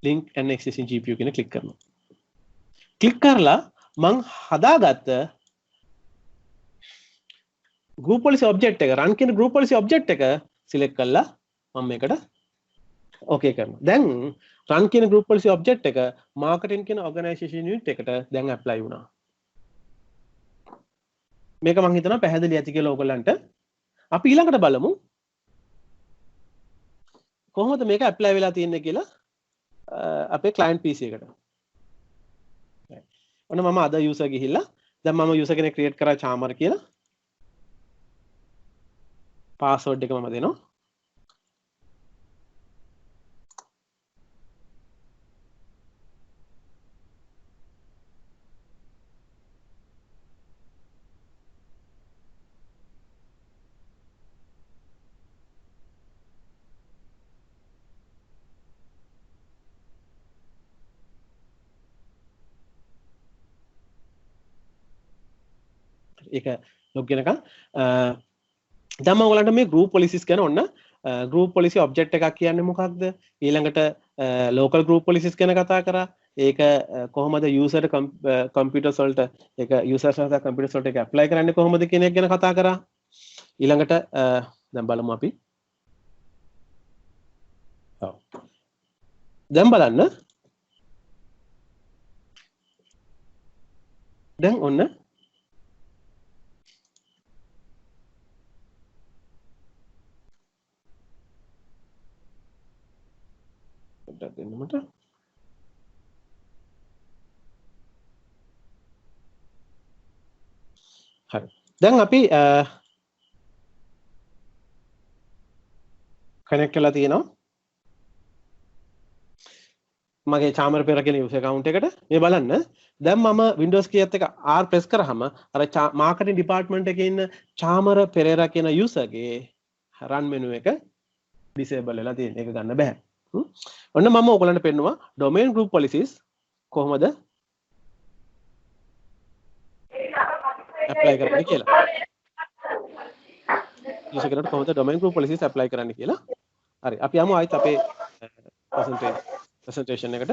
link and existing GPO කියන click කරනවා. click කරලා මං හදාගත්ත group policy object එක run කියන group policy object එක select කරලා මම මේකට okay කරනවා. දැන් run කියන group policy object එක marketing කියන organization unit එකට දැන් apply වුණා. මේක මං හිතනවා පැහැදිලි ඇති කියලා ඔයගලන්ට. අපි ඊළඟට බලමු කොහොමද මේක apply වෙලා තියෙන්නේ කියලා අපේ client PC එකට. ඔන්න මම අද user ගිහිල්ලා දැන් මම user කෙනෙක් create කරා චාමර් කියලා. password එක මම දෙනවා. ඒක log වෙනකන් දැන් මම ඔයගලන්ට මේ group policies ගැන ඔන්න group policy object එකක් කියන්නේ මොකක්ද ඊළඟට local group policies ගැන කතා කරා ඒක කොහොමද user computers වලට ඒක users වලට computers වලට ඒක apply කරන්නේ කොහොමද කියන එක ගැන කතා කරා ඊළඟට දැන් බලමු අපි. ඔව්. දැන් බලන්න. දැන් ඔන්න පොඩ්ඩක් දෙන්න මට. හරි. දැන් අපි කනෙක්ට් වෙලා තියෙනවා මගේ චාමර පෙර කියන යූසර් account එකට. මේ බලන්න. දැන් මම Windows keyත් එක R press කරාම අර marketing department එකේ ඉන්න චාමර පෙරේරා කියන user ගේ run menu එක disable වෙලා තියෙන. ඒක ගන්න බෑ. ඔන්න මම ඔයගලන්ට පෙන්නුවා domain group policies කොහොමද apply කරන්නේ කියලා. user කෙනෙකුට කොහොමද domain group policies apply කරන්නේ කියලා. හරි. අපි යමු ආයෙත් අපේ presentation එකට.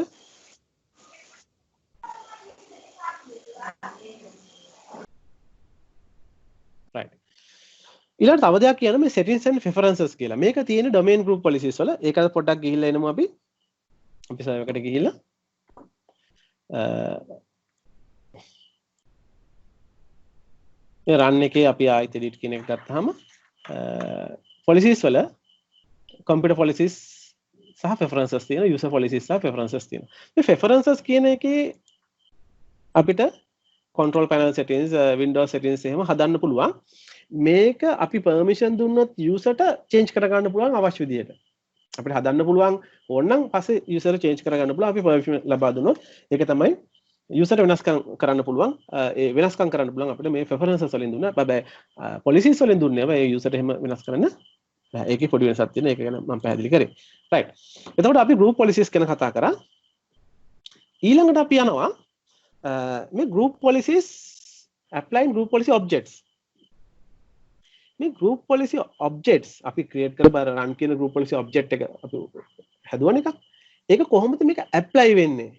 right. ඊළඟ තව දෙයක් කියන්න මේ settings and preferences කියලා. මේක තියෙන domain group policies වල. ඒක පොඩ්ඩක් ගිහිල්ලා එනමු අපි. අපි server එකට ගිහිල්ලා රන් එකේ අපි ආයෙත් edit කියන එක ගත්තාම policies වල computer policies සහ preferences තියෙනවා user policies සහ preferences තියෙනවා. මේ preferences කියන එකේ අපිට control panel settings windows settings එහෙම හදන්න පුළුවන්. මේක අපි permission දුන්නොත් user ට change කරගන්න පුළුවන් අවශ්‍ය විදිහට. අපිට හදන්න පුළුවන් ඕනනම් පස්සේ user change කරගන්න පුළුවන් අපි permission ලබා දුන්නොත්. ඒක තමයි user වෙනස්කම් කරන්න පුළුවන් ඒ වෙනස්කම් කරන්න පුළුවන් අපිට මේ preferences වලින් දුන්නා. හැබැයි policies වලින් දුන්නේ නැහැ. ඒ user එහෙම වෙනස් කරන්න බෑ. ඒකේ පොඩි වෙනසක් තියෙනවා. ඒක ගැන මම පැහැදිලි කරේ. right. එතකොට අපි group policies ගැන කතා කරා. ඊළඟට අපි යනවා මේ group policies applying group policy objects. මේ group policy objects අපි create කරලා run කියන group policy object එක අපි හදුවන එකක්. ඒක කොහොමද මේක apply වෙන්නේ?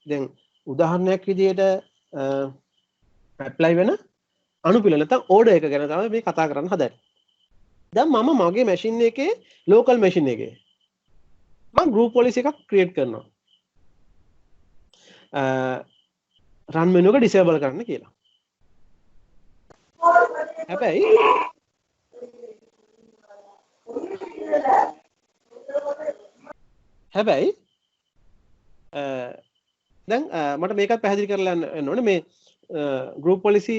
දැන් උදාහරණයක් විදිහට apply වෙන අනුපිළිවෙල නැත්නම් order එක ගැන තමයි මේ කතා කරන්න හදන්නේ. දැන් මම මගේ machine එකේ local machine එකේ මම group policy එකක් create කරනවා. run menu එක disable කරන්න කියලා. හැබැයි දැන් මට මේකත් පැහැදිලි කරලා යන්න ඕනේ මේ group policy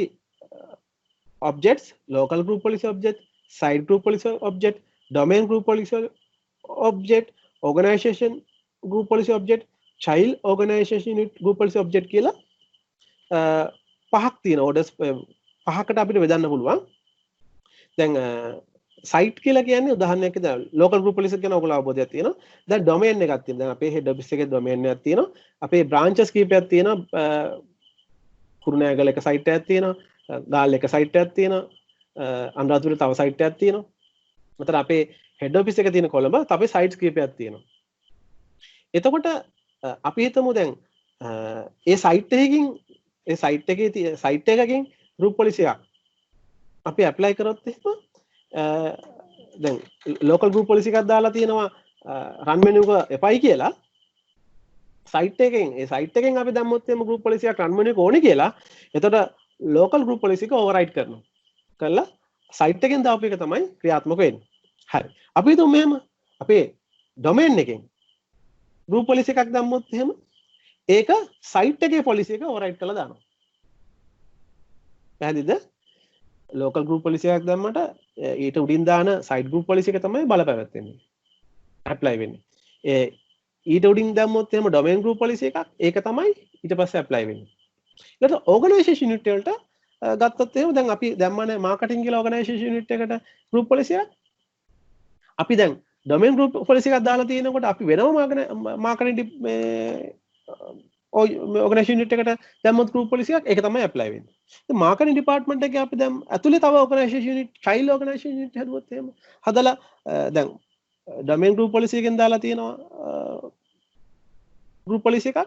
objects local group policy object side group policy object domain group policy object organization group policy object child organization unit group policy object කියලා පහක් තියෙනවා orders පහකට අපිට බෙදන්න පුළුවන්. දැන් site කියලා කියන්නේ උදාහරණයක් විදිහට local group policy කියන ඔයගොල්ලෝ අවබෝධයක් තියෙනවා. දැන් domain එකක් තියෙනවා. දැන් අපේ head office එකේ domain එකක් තියෙනවා. අපේ branches කීපයක් තියෙනවා. කුරුණෑගල එක site එකක් තියෙනවා. ගාල් එක site එකක් තියෙනවා. අනුරාධපුරේ තව site එකක් තියෙනවා. මෙතන අපේ head office එක තියෙන කොළඹ අපේ sites කීපයක් තියෙනවා. එතකොට අපි හිතමු දැන් ඒ site එකකින් ඒ site එකේ site එකකින් group policy එකක් අපි apply කරොත් එහෙම දැන් local group policy එකක් දාලා තියෙනවා run menu එක එපයි කියලා site එකෙන් ඒ site එකෙන් අපි දැම්මොත් එහෙම group policy එකක් run menu එක ඕනේ කියලා එතකොට local group policy එක override කරනවා කරලා site එකෙන් දාපු එක තමයි ක්‍රියාත්මක වෙන්නේ. හරි. අපි හිතමු මෙහෙම අපේ domain එකෙන් group policy එකක් දැම්මොත් එහෙම ඒක site එකේ policy එක override කරලා දානවා. පැහැදිලිද? local group policy එකක් දැම්මට ඊට උඩින් දාන site group policy එක තමයි බලපැවැත්වෙන්නේ. apply වෙන්නේ. ඊට උඩින් දැම්මොත් එහෙම domain group policy එකක් ඒක තමයි ඊට පස්සේ apply වෙන්නේ. ඊට organization unit වලට ගත්තොත් එහෙම දැන් අපි දැම්මනේ marketing කියලා organization unit එකට group policy එකක්. අපි දැන් domain group policy එකක් දාලා තියෙනකොට අපි වෙනම marketing organization unit එකට දැම්මොත් group policy එකක් ඒක තමයි apply වෙන්නේ. ඉතින් marketing department එකේ අපි දැන් ඇතුලේ තව organization unit child organization unit හදුවොත් එහෙම හදලා දැන් domain group policy එකෙන් දාලා තියෙනවා group policy එකක්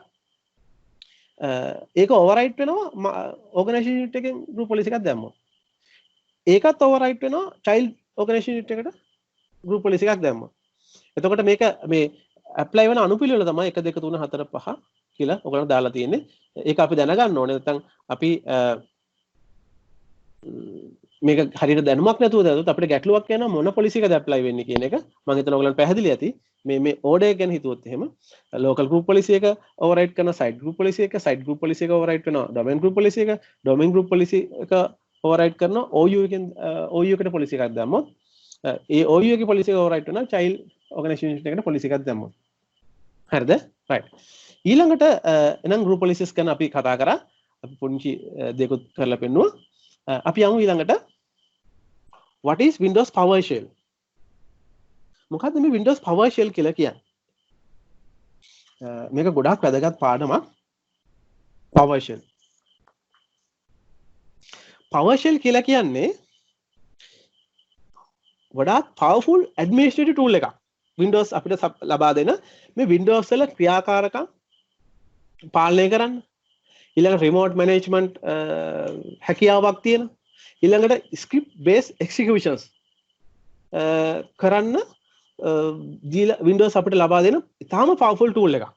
ඒක override වෙනවා organization unit එකෙන් group policy එකක් දැම්මොත්. ඒකත් override වෙනවා child organization unit එකට group policy එකක් දැම්මොත්. එතකොට මේක මේ apply වෙන අනුපිළිවෙල තමයි 1 2 3 4 5 කියලා ඔයගොල්ලෝ දාලා තියෙන්නේ. ඒක අපි දැනගන්න ඕනේ. නැත්නම් අපි මේක හරියට දැනුමක් නැතුව දාද්දොත් අපිට ගැටලුවක් යනවා මොන පොලිසි එකද ඇප්ලයි වෙන්නේ කියන එක. මම හිතනවා ඔයගලන්ට පැහැදිලි ඇති. මේ ඕඩර් එක ගැන හිතුවොත් එහෙම ලෝකල් ගෲප් පොලිසි එක ඕවර්රයිඩ් කරන සයිඩ් ගෲප් පොලිසි එක, සයිඩ් ගෲප් පොලිසි එක ඕවර්රයිඩ් කරනවා ඩොමේන් ගෲප් පොලිසි එක, ඩොමේන් ගෲප් පොලිසි එක ඕවර්රයිඩ් කරනවා OU එකෙන් OU එකට පොලිසි එකක් දැම්මොත් ඒ OU එකේ පොලිසි එක ඕවර්රයිඩ් කරනවා චයිල්ඩ් ඕගනයිසේෂන් එකට පොලිසි එකක් දැම්මොත්. හරිද? රයිට්. ඊළඟට එහෙනම් ගෲප් පොලිසිස් ගැන අපි කතා කරා. අපි පුංචි දෙකක් කරලා පෙන්නුවා. අපි යමු ඊළඟට what is Windows PowerShell? මොකද්ද මේ Windows PowerShell කියලා කියන්නේ? මේක ගොඩාක් වැදගත් පාඩමක්. PowerShell. PowerShell කියලා කියන්නේ ගොඩාක් powerful administrative tool එකක්. Windows අපිට ලබා දෙන මේ Windows වල ක්‍රියාකාරකම් පාලනය කරන්න. ඊළඟට remote management හැකියාවක් තියෙනවා. ඊළඟට script based executions කරන්න Windows අපිට ලබා දෙන ඉතාම powerful tool එකක්.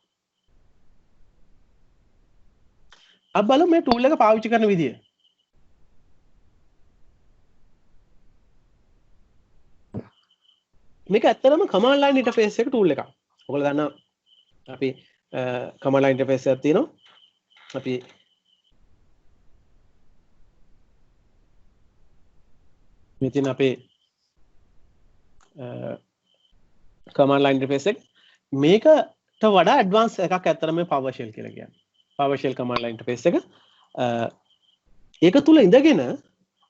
අපි බලමු මේ tool එක පාවිච්චි කරන විදිය. මේක ඇත්තටම command line interface එක tool එකක්. ඔයගොල්ලෝ දන්නවා අපි command line interface එකක් තියෙනවා. අපි මෙතන අපේ command line interface එක මේකට වඩා advanced එකක් ඇත්තටම මේ PowerShell කියලා කියන්නේ. PowerShell command line interface එක ඒක තුල ඉඳගෙන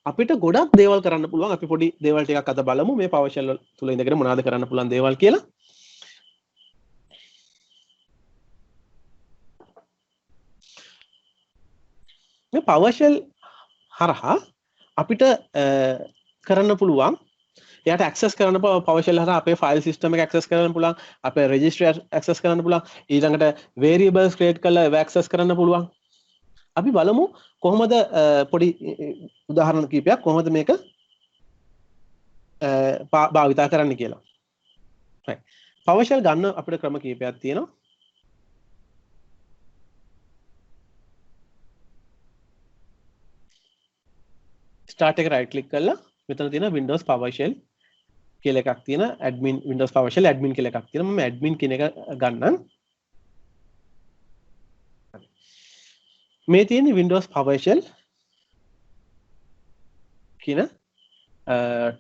අපිට ගොඩක් දේවල් කරන්න පුළුවන්. අපි පොඩි දේවල් ටිකක් අද බලමු මේ PowerShell තුල ඉඳගෙන මොනවද කරන්න පුළුවන් දේවල් කියලා. මේ PowerShell හරහා අපිට කරන්න පුළුවන් එයාට access කරන්න PowerShell හරහා අපේ file system එක access කරන්න පුළුවන්, අපේ registry access කරන්න පුළුවන්, ඊළඟට variables create කරලා ඒව access කරන්න පුළුවන්. අපි බලමු කොහොමද පොඩි උදාහරණ කිහිපයක් කොහොමද මේක භාවිතා කරන්න කියලා. right. PowerShell ගන්න අපිට ක්‍රම කිහිපයක් තියෙනවා. start එක right click කරලා මෙතන තියෙන Windows PowerShell කියලා එකක් තියෙන admin Windows PowerShell admin කියලා එකක් තියෙනවා. මම admin කියන එක ගන්නම්. මේ තියෙන Windows PowerShell කියන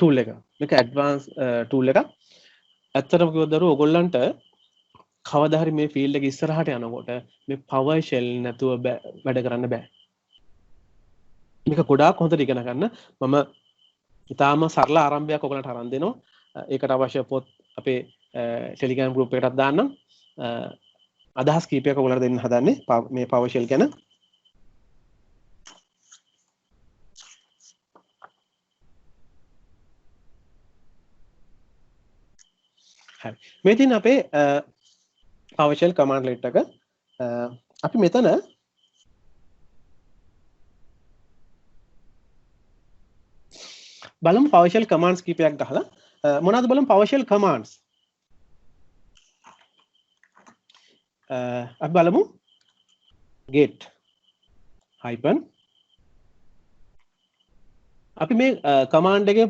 tool එක. මේක advanced tool එකක්. ඇත්තටම කිව්වොත් දරුවෝ ඔයගොල්ලන්ට කවදා හරි මේ field එක ඉස්සරහට යනකොට මේ PowerShell නැතුව වැඩ කරන්න බෑ. මේක ගොඩාක් හොඳට ඉගෙන ගන්න. මම ඉතාලම සරල ආරම්භයක් ඔයගලන්ට අරන් දෙනවා. ඒකට අවශ්‍ය පොත් අපේ Telegram group එකටත් දාන්නම්. අදහස් කීපයක් ඔයගලන්ට දෙන්න හදන්නේ මේ PowerShell ගැන. හරි. මේ තියෙන අපේ PowerShell command line එක අපි මෙතන බලමු PowerShell commands කීපයක් ගහලා මොනවද බලමු PowerShell commands අපි බලමු get hyphen අපි මේ command එකේ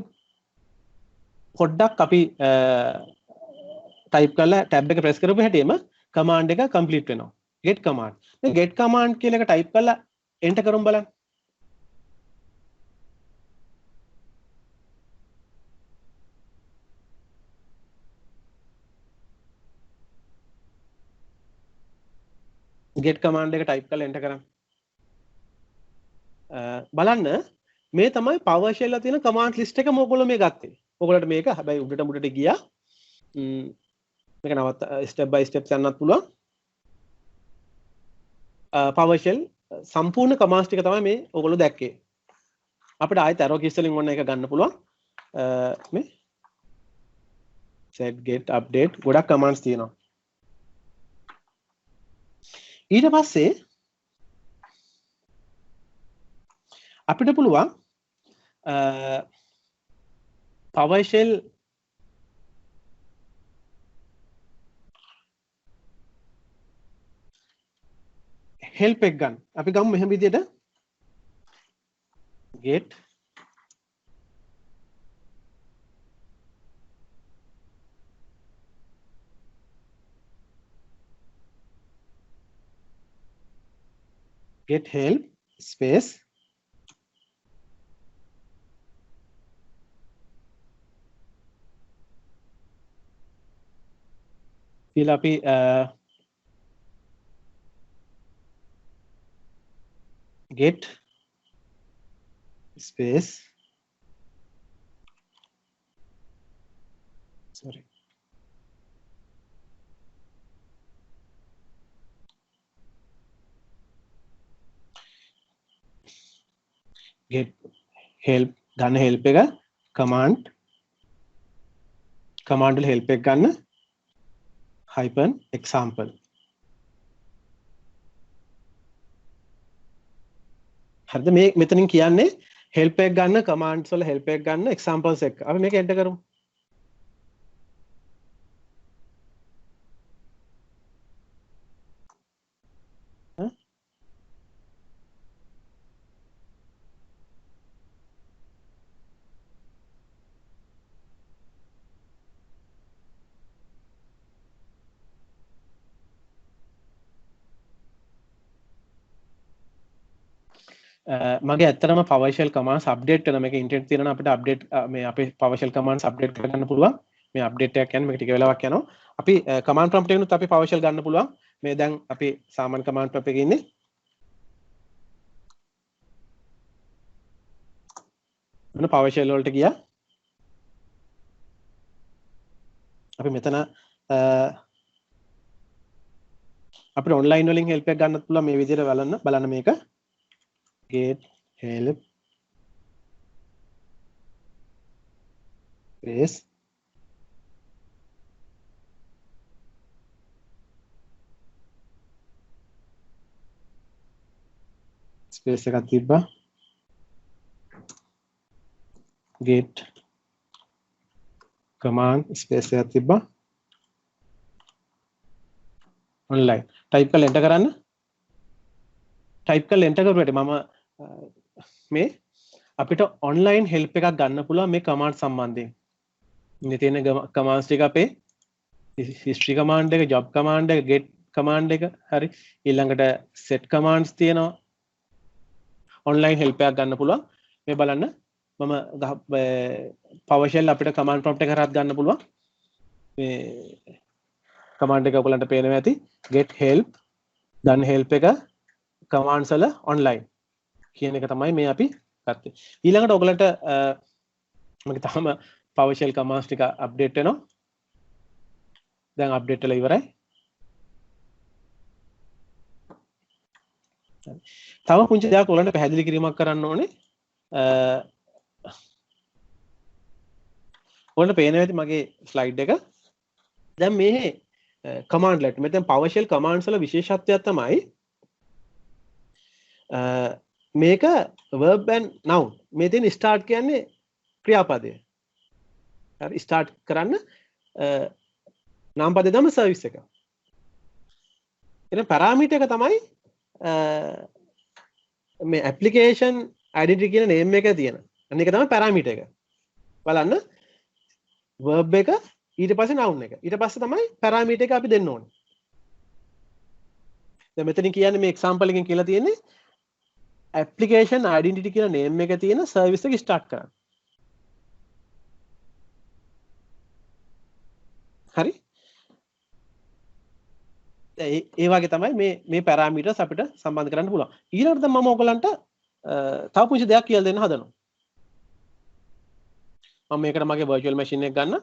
පොඩ්ඩක් අපි type කරලා tab එක press කරපු හැටිම command එක complete වෙනවා get command මේ get command කියලා එක type කරලා enter කරමු බලන්න get command එක type කරලා enter කරන්න. බලන්න මේ තමයි PowerShell එකේ තියෙන command list එක මොකද මේ ගත්තේ. ඔයගොල්ලන්ට මේක හැබැයි උඩට ගියා. මේක නවත් step by step යන්නත් පුළුවන්. PowerShell සම්පූර්ණ commands ටික තමයි මේ ඔයගොල්ලෝ දැක්කේ. අපිට ආයෙත් arrow keys වලින් ඔන්න එක ගන්න පුළුවන්. මේ set get update ගොඩක් commands තියෙනවා. ඊට පස්සේ අපිට පුළුවන් PowerShell help එක ගන්න. අපි ගමු මෙහෙම විදිහට get help space කියලා අපි get space sorry get help ගන්න help එක command වල help එක ගන්න hyphen example හරිද මේ මෙතනින් කියන්නේ help එක ගන්න commands වල help එක ගන්න examples එක අපි මේක enter කරමු මගේ ඇත්තටම PowerShell commands update කරන මේක intent තියෙනවා අපිට update මේ අපේ PowerShell commands update කරගන්න පුළුවන් මේ update එකක් යන මේක ටික වෙලාවක් යනවා අපි command prompt එකෙනුත් අපි PowerShell ගන්න පුළුවන් මේ දැන් අපි සාමාන්‍ය command prompt එකේ ඉන්නේ මොන PowerShell වලට ගියා අපි මෙතන අපිට online වලින් help එකක් ගන්නත් පුළුවන් මේ විදිහට බලන්න මේක get help space space එකක් තිබ්බා get command space එකක් තිබ්බා online type කරලා enter කරන්න type කරලා enter කරුවට මම මේ අපිට online help එකක් ගන්න පුළුවන් මේ command සම්බන්ධයෙන් ඉන්නේ තියෙන commands ටික අපේ history command එක job command එක get command එක හරි ඊළඟට set commands තියෙනවා online help එකක් ගන්න පුළුවන් මේ බලන්න මම PowerShell අපිට command prompt එක හරහා ගන්න පුළුවන් මේ command එක ඔයගලන්ට පේනවා ඇති get help done help එක commands වල online කියන එක තමයි මේ අපි ගත්තේ ඊළඟට ඔයගලන්ට මගේ තාම PowerShell commands ටික අප්ඩේට් වෙනවා දැන් අප්ඩේට් වෙලා ඉවරයි තව පුංචි දෙයක් ඔයගලන්ට පැහැදිලි කිරීමක් කරන්න ඕනේ ඔයගලන්ට පේනවා ඇති මගේ ස්ලයිඩ් එක දැන් මේ command let මෙතන PowerShell commands වල විශේෂත්වයක් තමයි මේක verb and noun මේ තියෙන start කියන්නේ ක්‍රියාපදය හරි start කරන්න නාම පදේ තමයි service එක එන parameter එක තමයි මේ application identity කියන name එක තියෙන අන්න ඒක තමයි parameter එක බලන්න verb එක ඊට පස්සේ noun එක ඊට පස්සේ තමයි parameter එක අපි දෙන්න ඕනේ දැන් මෙතනින් කියන්නේ මේ example එකෙන් කියලා තියෙන්නේ application identity කියන name එක තියෙන service එක start කරන්න. හරි? ඒ වගේ තමයි මේ parameters අපිට සම්බන්ධ කරන්න පුළුවන්. ඊළඟට මම ඔයගලන්ට තව පුංචි දෙයක් කියලා දෙන්න හදනවා. මම මේකට මගේ virtual machine එක ගන්න.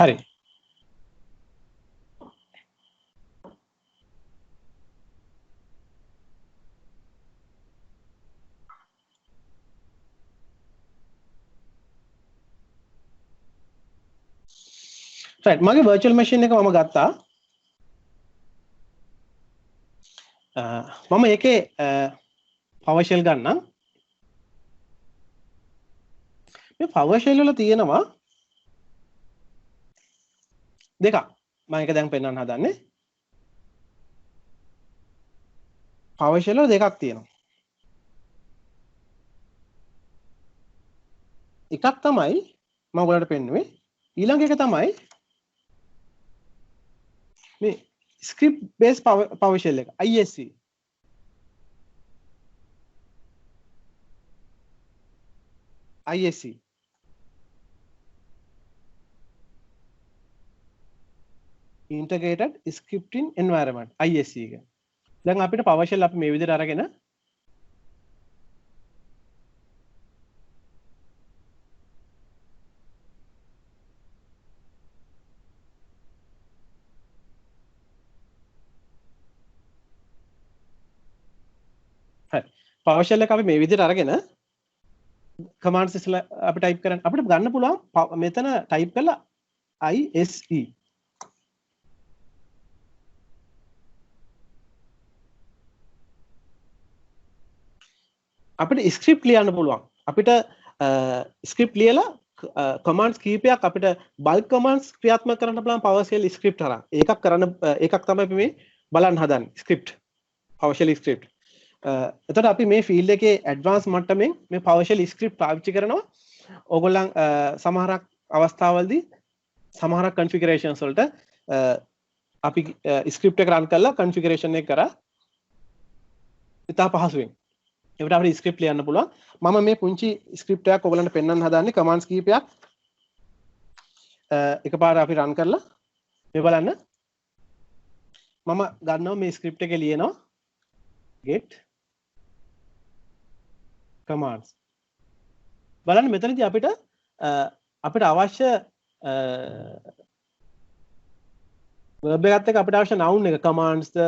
හරි. right මගේ virtual machine එක මම ගත්තා. මම ඒකේ PowerShell ගන්නම්. මේ PowerShell වල තියෙනවා දෙකක්. මම ඒක දැන් පෙන්වන්න හදන්නේ. PowerShell වල දෙකක් තියෙනවා. එකක් තමයි මම ඔයාලට පෙන්නුවේ. ඊළඟ එක තමයි මේ script based PowerShell එක ISE. ISE integrated scripting environment ISE එක. දැන් අපිට PowerShell අපි මේ විදිහට අරගෙන හරි PowerShell එක අපි මේ විදිහට අරගෙන commands ඉස්සලා අපි type කරන්න අපිට ගන්න පුළුවන් මෙතන type කරලා ISE අපිට script ලියන්න පුළුවන් අපිට script ලියලා commands කීපයක් අපිට bulk commands ක්‍රියාත්මක කරන්න පුළුවන් PowerShell script හරහා ඒකක් තමයි අපි මේ බලන්න හදන්නේ script PowerShell script එතකොට අපි මේ ෆීල්ඩ් එකේ ඇඩ්වාන්ස් මට්ටමින් මේ PowerShell script පාවිච්චි කරනවා ඕගොල්ලන් සමහරක් අවස්ථාවලදී සමහරක් configurations වලට අපි script එක run කරලා configuration එක කරා ඉතා පහසුවෙන් ඒකට අපිට script ලියන්න පුළුවන් මම මේ පුංචි script එකක් ඔයගලන්ට පෙන්වන්න හදාන්නේ commands කීපයක් එකපාර අපි run කරලා මේ බලන්න මම ගන්නවා මේ script එකේ ලියනවා get commands බලන්න මෙතනදී අපිට අවශ්‍ය verb එකත් එක්ක අපිට අවශ්‍ය noun එක commands ද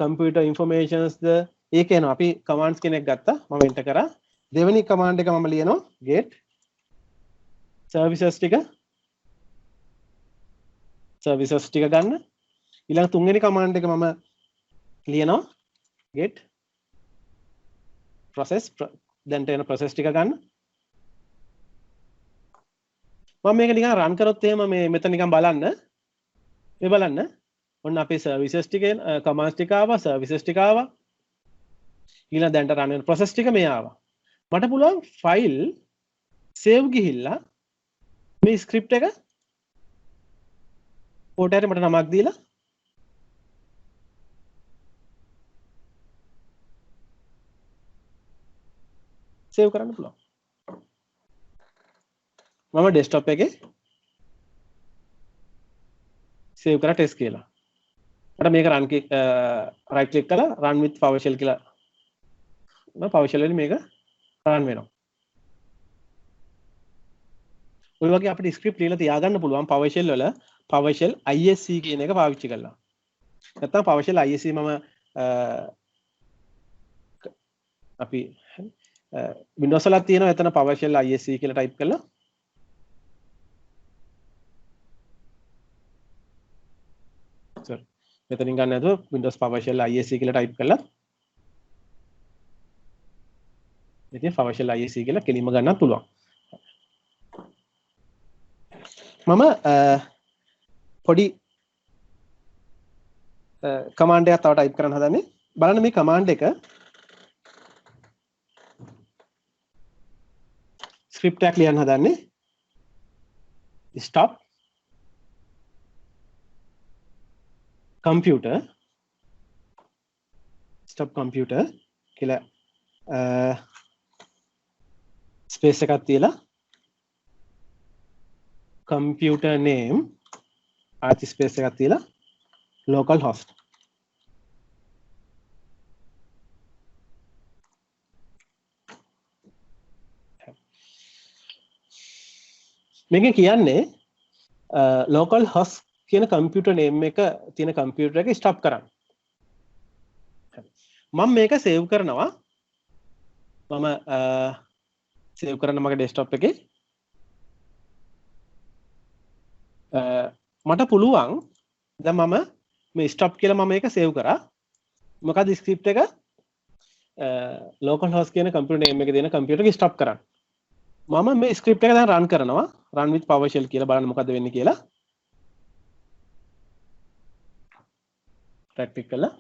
computer informations ද ඒක එනවා අපි commands කෙනෙක් ගත්තා මම enter කරා දෙවෙනි command එක මම ලියනවා get services ටික ගන්න ඊළඟ තුන්වෙනි command එක මම ලියනවා get process දැන් එන process ටික ගන්න මම මේක නිකන් run කරොත් එහෙම මේ මෙතන නිකන් බලන්න මේ බලන්න ඔන්න අපේ services ටිකේ commands ටික ආවා services ටික ආවා ඊළඟ දැන්ට run වෙන process ටික මේ ආවා මට පුළුවන් file save ගිහිල්ලා මේ script එක පොඩට මට නමක් දීලා save කරන්න පුළුවන් මම desktop එකේ save කරා test කියලා මට මේක run right click කරලා run with PowerShell කියලා මම PowerShell වලින් මේක run වෙනවා ඔය වගේ අපිට script ලියලා තියාගන්න පුළුවන් PowerShell වල PowerShell ISE කියන එක පාවිච්චි කරලා නැත්නම් PowerShell ISE මම අපි Windows වල තියෙනවා එතන PowerShell ISE කියලා type කරලා sorry මෙතනින් ගන්න නැතුව Windows PowerShell ISE කියලා type කරලා ඉතින් PowerShell ISE කියලා කෙලින්ම ගන්නත් පුළුවන් මම පොඩි command එකක් තව type කරන්න හදන්නේ බලන්න මේ command එක script එකක් ලියන්න හදන්නේ stop computer කියලා space එකක් තියලා computer name ආති space එකක් තියලා localhost මේකෙන් කියන්නේ local host කියන computer name එක තියෙන computer එක stop කරන්න. මම මේක save කරනවා. මම save කරන මගේ desktop එකේ මට පුළුවන් දැන් මම මේ stop කියලා මම මේක save කරා. මොකද script එක local host කියන computer name එකේ තියෙන computer එක stop කරන්න. මම මේ script එක දැන් run කරනවා. run with PowerShell කියලා බලන්න මොකද වෙන්නේ කියලා. right click කරලා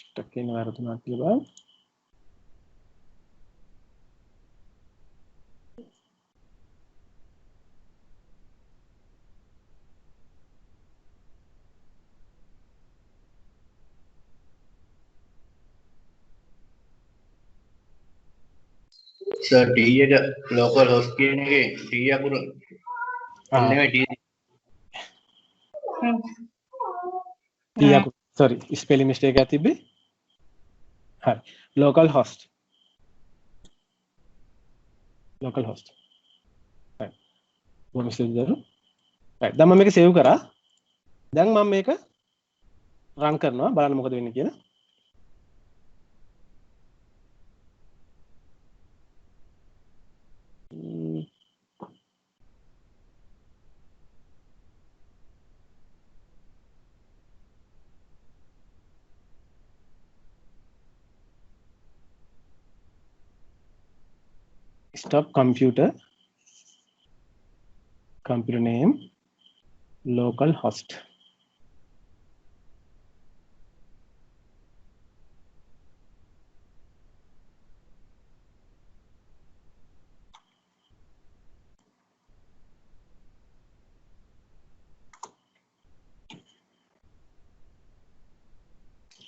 stuck වෙන වරදුනක් කියලා බලන්න. Sir, T එක local host කියන එකේ T අකුර නෙමෙයි T. T අකුර sorry spelling mistake එකක් තිබ්බේ. හරි. local host. right. මොකද ඉස්සෙල්ලා right. දැන් මම මේක save කරා. දැන් මම මේක run කරනවා බලන්න මොකද වෙන්නේ කියලා. stop computer name local host.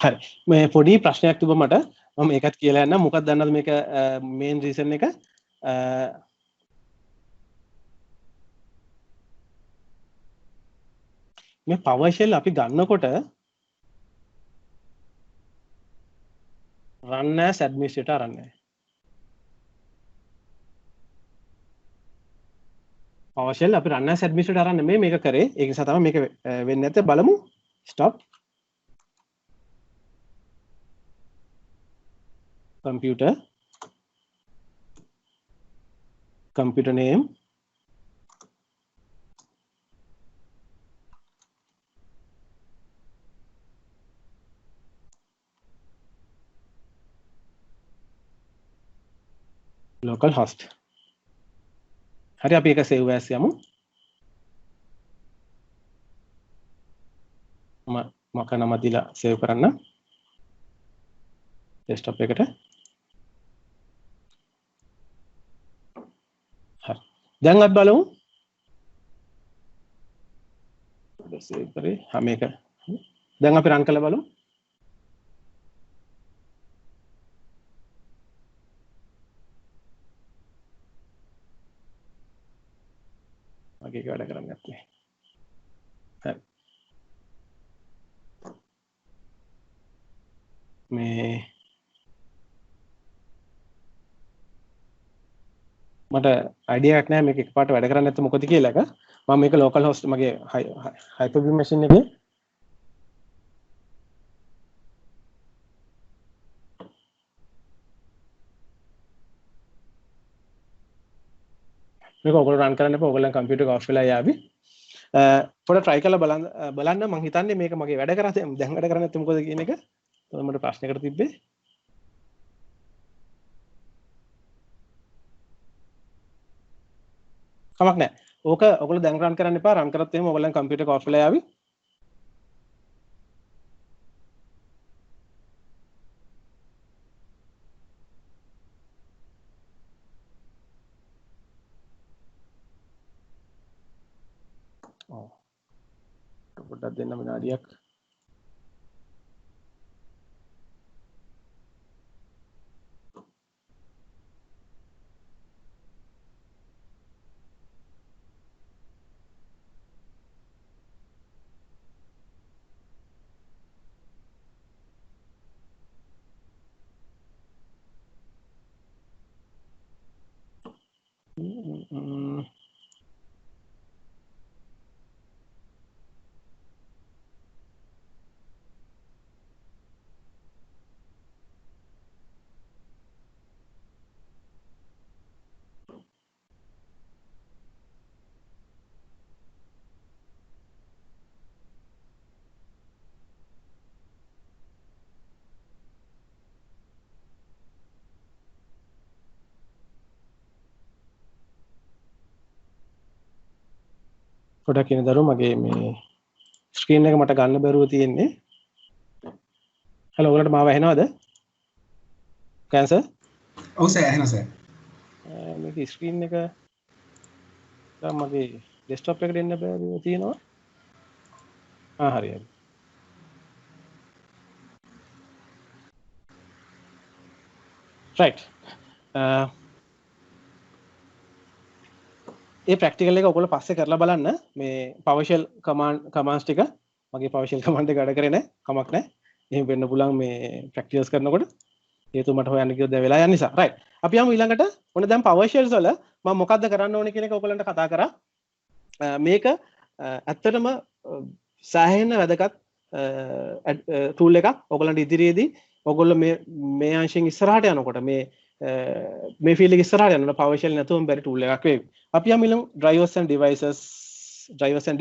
හරි මේ පොඩි ප්‍රශ්නයක් තිබ්බ මට මම ඒකත් කියලා යන්න මොකක්ද දන්නවද මේක main reason එක මේ PowerShell අපි ගන්නකොට run as administrator run නැහැ. PowerShell අපි run as administrator run නෙමෙයි මේක කරේ. ඒක නිසා තමයි මේක වෙන්නේ නැත්තේ බලමු. stop computer name local host. හරි අපි ඒක save as යමු. මම නම දීලා save කරන්න. desktop එකට. හරි. දැන් අපි බලමු. save කරේ. මේක. දැන් අපි run කරලා බලමු. මගේ එක වැඩ කරන්නේ නැත්නේ. හරි. මේ මට අයිඩියා එකක් නැහැ මේක එකපාරට වැඩ කරන්නේ නැත්නම් මොකද කියලා එක. මම මේක local host මගේ Hyper-V machine එකේ මේක ඔයගොල්ලෝ run කරන්න එපා. ඔයගොල්ලන් computer එක off වෙලා යාවි. පොඩ try කරලා බලන්න මම හිතන්නේ මේක මගේ වැඩ කරා දැන් වැඩ කරන්නේ නැත්නම් මොකද කියන එක. තමයි මට ප්‍රශ්නයකට තිබ්බේ. කමක් නැහැ. ඕක ඔයගොල්ලෝ දැන් run කරන්න එපා. run කරත් එහෙම ඔයගොල්ලන් computer එක off වෙලා යාවි. ඔව්. පොඩ්ඩක් දෙන්න විනාඩියක්. පොඩක් ඉන්න දරුවෝ මගේ මේ ස්ක්‍රීන් එක මට ගන්න බැරුව තියෙන්නේ. හලෝ ඔයාලට මාව ඇහෙනවද? කැන්සර්? ඔව් සර් ඇහෙනවා සර්. මේක ස්ක්‍රීන් එක දැන් මගේ ඩෙස්ක්ටොප් එකට එන්න බැරුව තියෙනවා. හරි හරි. right. ඒ ප්‍රැක්ටිකල් එක ඔයගොල්ලෝ පස්සේ කරලා බලන්න මේ PowerShell කමාන්ඩ්ස් ටික මගේ PowerShell කමාන්ඩ් එක වැඩ කරේ නැහැ කමක් නැහැ එහෙම වෙන්න පුළුවන් මේ ප්‍රැක්ටිකල්ස් කරනකොට හේතුව මට හොයන්න කිව්වොත් දැන් වෙලා යන නිසා right අපි යමු ඊළඟට ඔන්න දැන් PowerShell වල මම මොකද්ද කරන්න ඕනේ කියන එක ඔයගොල්ලන්ට කතා කරා මේක ඇත්තටම සෑහෙන වැදගත් ටූල් එකක් ඔයගොල්ලන්ට ඉදිරියේදී ඔයගොල්ලෝ මේ අංශයෙන් ඉස්සරහට යනකොට මේ ෆීල්ඩ් එක ඉස්සරහට යනකොට PowerShell නැතුවම බැරි ටූල් එකක් වේවි. අපි යමු ඊළඟ drivers and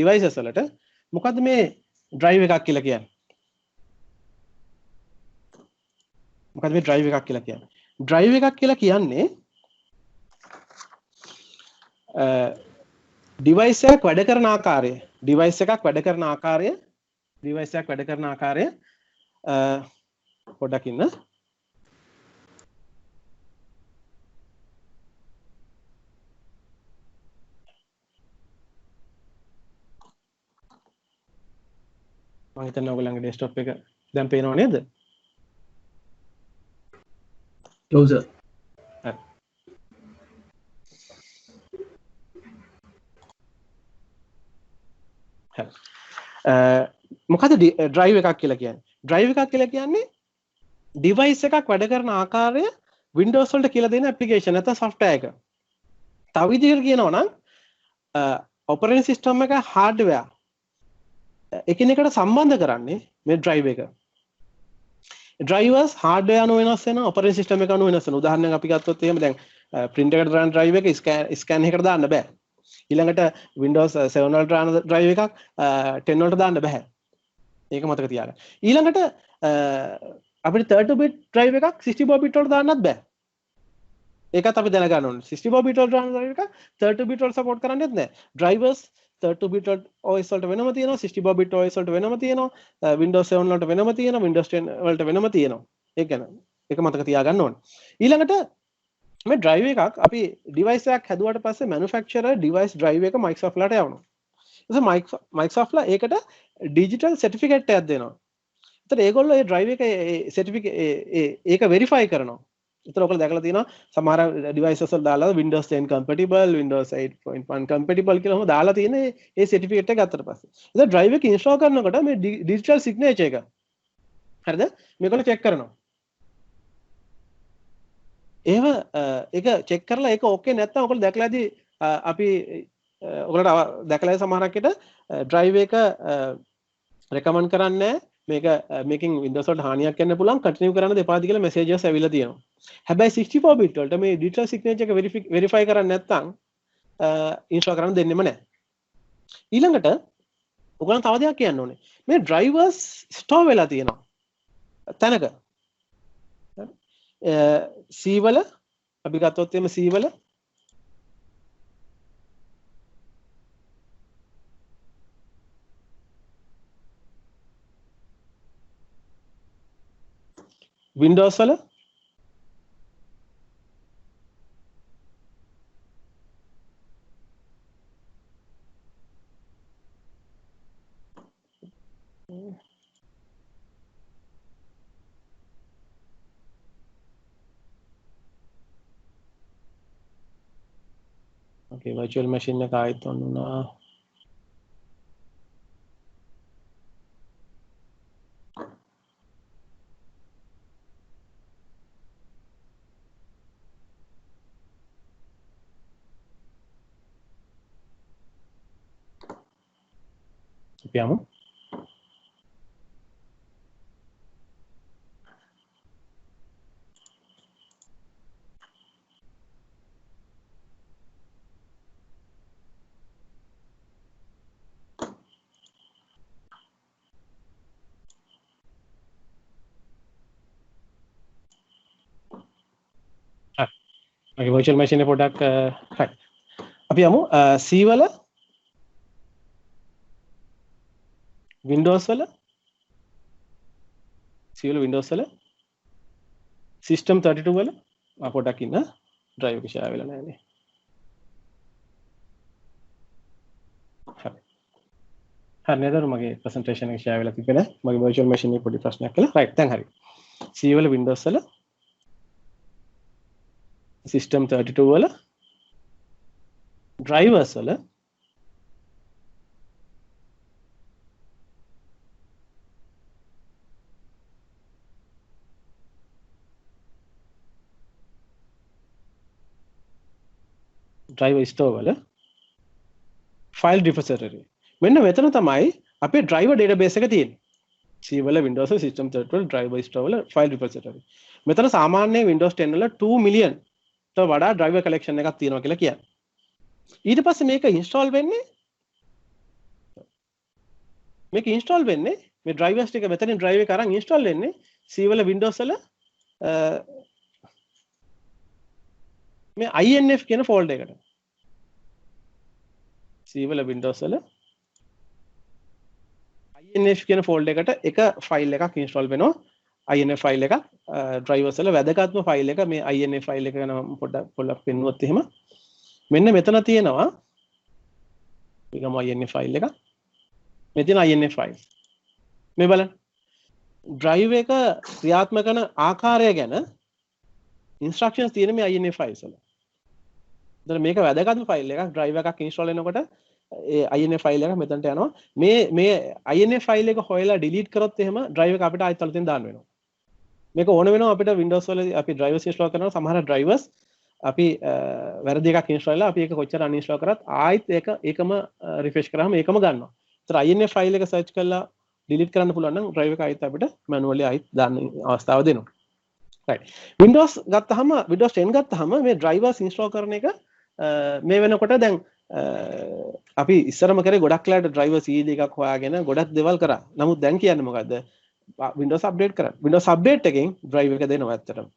devices වලට මොකද්ද මේ drive එකක් කියලා කියන්නේ? මොකද්ද මේ drive එකක් කියලා කියන්නේ? drive එකක් කියලා කියන්නේ device එකක් වැඩ කරන ආකාරය. device එකක් වැඩ කරන ආකාරය පොඩ්ඩක් ඉන්න. මම හිතන්නේ ඔයගොල්ලන්ගේ ඩෙස්ක්ටොප් එක දැන් පේනව නේද? ඔව් සර්. හරි. හරි. මොකද drive එකක් කියලා කියන්නේ? drive එකක් කියලා කියන්නේ device එකක් වැඩ කරන ආකාරය Windows වලට කියලා දෙන application නැත්නම් software එක. තව විදිහකට කියනවා නම් operating system එක hardware එකිනෙකට සම්බන්ධ කරන්නේ මේ drive එක. drivers hardware අනුව වෙනස් වෙනවා operating system එක අනුව වෙනස් වෙනවා. උදාහරණයක් අපි ගත්තොත් එහෙම දැන් print එකට දාන drive එක scan එකකට දාන්න බෑ. ඊළඟට Windows 7 වලට දාන drive එකක් 10 වලට දාන්න බෑ. ඒක මතක තියාගන්න. ඊළඟට අපිට 32-bit drive එකක් 64-bit වලට දාන්නත් බෑ. ඒකත් අපි දැනගන්න ඕනේ. 64-bit වලට දාන drive එකක් 32-bit වලට support කරන්නේත් නැහැ. drivers 32-bit OS වලට වෙනම තියෙනවා 64-bit OS වලට වෙනම තියෙනවා Windows 7 වලට වෙනම තියෙනවා Windows 10 වලට වෙනම තියෙනවා ඒක ගැන ඒක මතක තියාගන්න ඕනේ ඊළඟට මේ drive එකක් අපි device එකක් හැදුවට පස්සේ manufacturer device drive එක Microsoft ලට යවනවා ඊට පස්සේ Microsoft ලා ඒකට digital certificate එකක් දෙනවා ඒතර ඒගොල්ලෝ ඒ drive එක certificate ඒක verify කරනවා ඉතින් ඔයගොල්ලෝ දැකලා තියෙනවා සමහර devices වල දාලා Windows 10 compatible Windows 8.1 compatible කියලා ඔහොම දාලා තියෙන ඒ certificate එක ගත්තට පස්සේ. ඉතින් drive එක install කරනකොට මේ digital signature එක. හරිද? මේගොල්ලෝ check කරනවා. ඒව ඒක check කරලා ඒක okay නැත්නම් ඔයගොල්ලෝ දැකලාදී අපි ඔයගොල්ලෝ දැකලා සමහරකට drive එක recommend කරන්නේ මේකෙන් Windows වලට හානියක් වෙන්න පුළුවන් continue කරන්න දෙපාද කියලා messages ඇවිල්ලා තියෙනවා. හැබැයි 64 bit වලට මේ digital signature එක verify කරන්නේ නැත්නම් install කරන්න දෙන්නෙම නැහැ. ඊළඟට ඔයගොල්ලන් තව දෙයක් කියන්න ඕනේ. මේ drivers store වෙලා තියෙනවා. තැනක. C වල අපි ගත්තොත් එimhe C වල Windows වල okay virtual machine එක ආයෙත් on වුණා අපි යමු virtual machine එක පොඩක් right අපි යමු C වල Windows වල C වල Windows වල System 32 වල පොඩක් ඉන්න drive එක share වෙලා නැහැ නේ. හරි. හරි නේද මගේ presentation එක share වෙලා තිබෙන්නේ. මගේ virtual machine එකේ පොඩි ප්‍රශ්නයක් කළා. right දැන් හරි. C වල Windows වල System 32 වල drivers වල driver store වල file repository මෙන්න මෙතන තමයි අපේ driver database එක තියෙන්නේ. C වල Windows System 32 වල driver store වල file repository. මෙතන සාමාන්‍ය Windows 10 වල 2 million ට වඩා driver collection එකක් තියෙනවා කියලා කියන්නේ. ඊට පස්සේ මේක install වෙන්නේ මේ drivers ටික මෙතනින් drive එක අරන් install වෙන්නේ C වල Windows වල මේ INF කියන folder එකට. C වල Windows වල INF කියන folder එකට එක file එකක් install වෙනවා. INF file එකක් drivers වල වැදගත්ම file එක මේ INF file එක ගැන පොඩ්ඩක් පෙන්නුවොත් එහෙම මෙන්න මෙතන තියෙනවා ඊගම INF file එක. මේ තියෙන INF file. මේ බලන්න. drive එක ක්‍රියාත්මක කරන ආකාරය ගැන instructions තියෙන මේ INF files වල. එතන මේක වැදගත්ම file එකක්. drive එකක් install වෙනකොට ඒ INF file එක මෙතනට යනවා. මේ INF file එක හොයලා delete කරොත් එහෙම drive එක අපිට ආයෙත් අලුතෙන් දාන්න වෙනවා. මේක ඕන වෙනවා අපිට Windows වල අපි drivers install කරනවා. සමහර drivers අපි වැරදි එකක් install කරලා අපි ඒක කොච්චර uninstall කරත් ආයෙත් ඒකම refresh කරාම ඒකම ගන්නවා. ඒතර INF file එක search කරලා delete කරන්න පුළුවන් නම් drive එක ආයෙත් අපිට manually ආයෙත් දාන්න අවස්ථාව දෙනවා. right. Windows ගත්තාම Windows 10 ගත්තාම මේ drivers install කරන එක මේ වෙනකොට දැන් අපි ඉස්සරම කරේ ගොඩක් වෙලාට driver CD එකක් හොයාගෙන ගොඩක් දේවල් කරා. නමුත් දැන් කියන්නේ මොකද්ද? Windows update කරන්න. Windows update එකෙන් drive එක දෙනවා ඇත්තටම.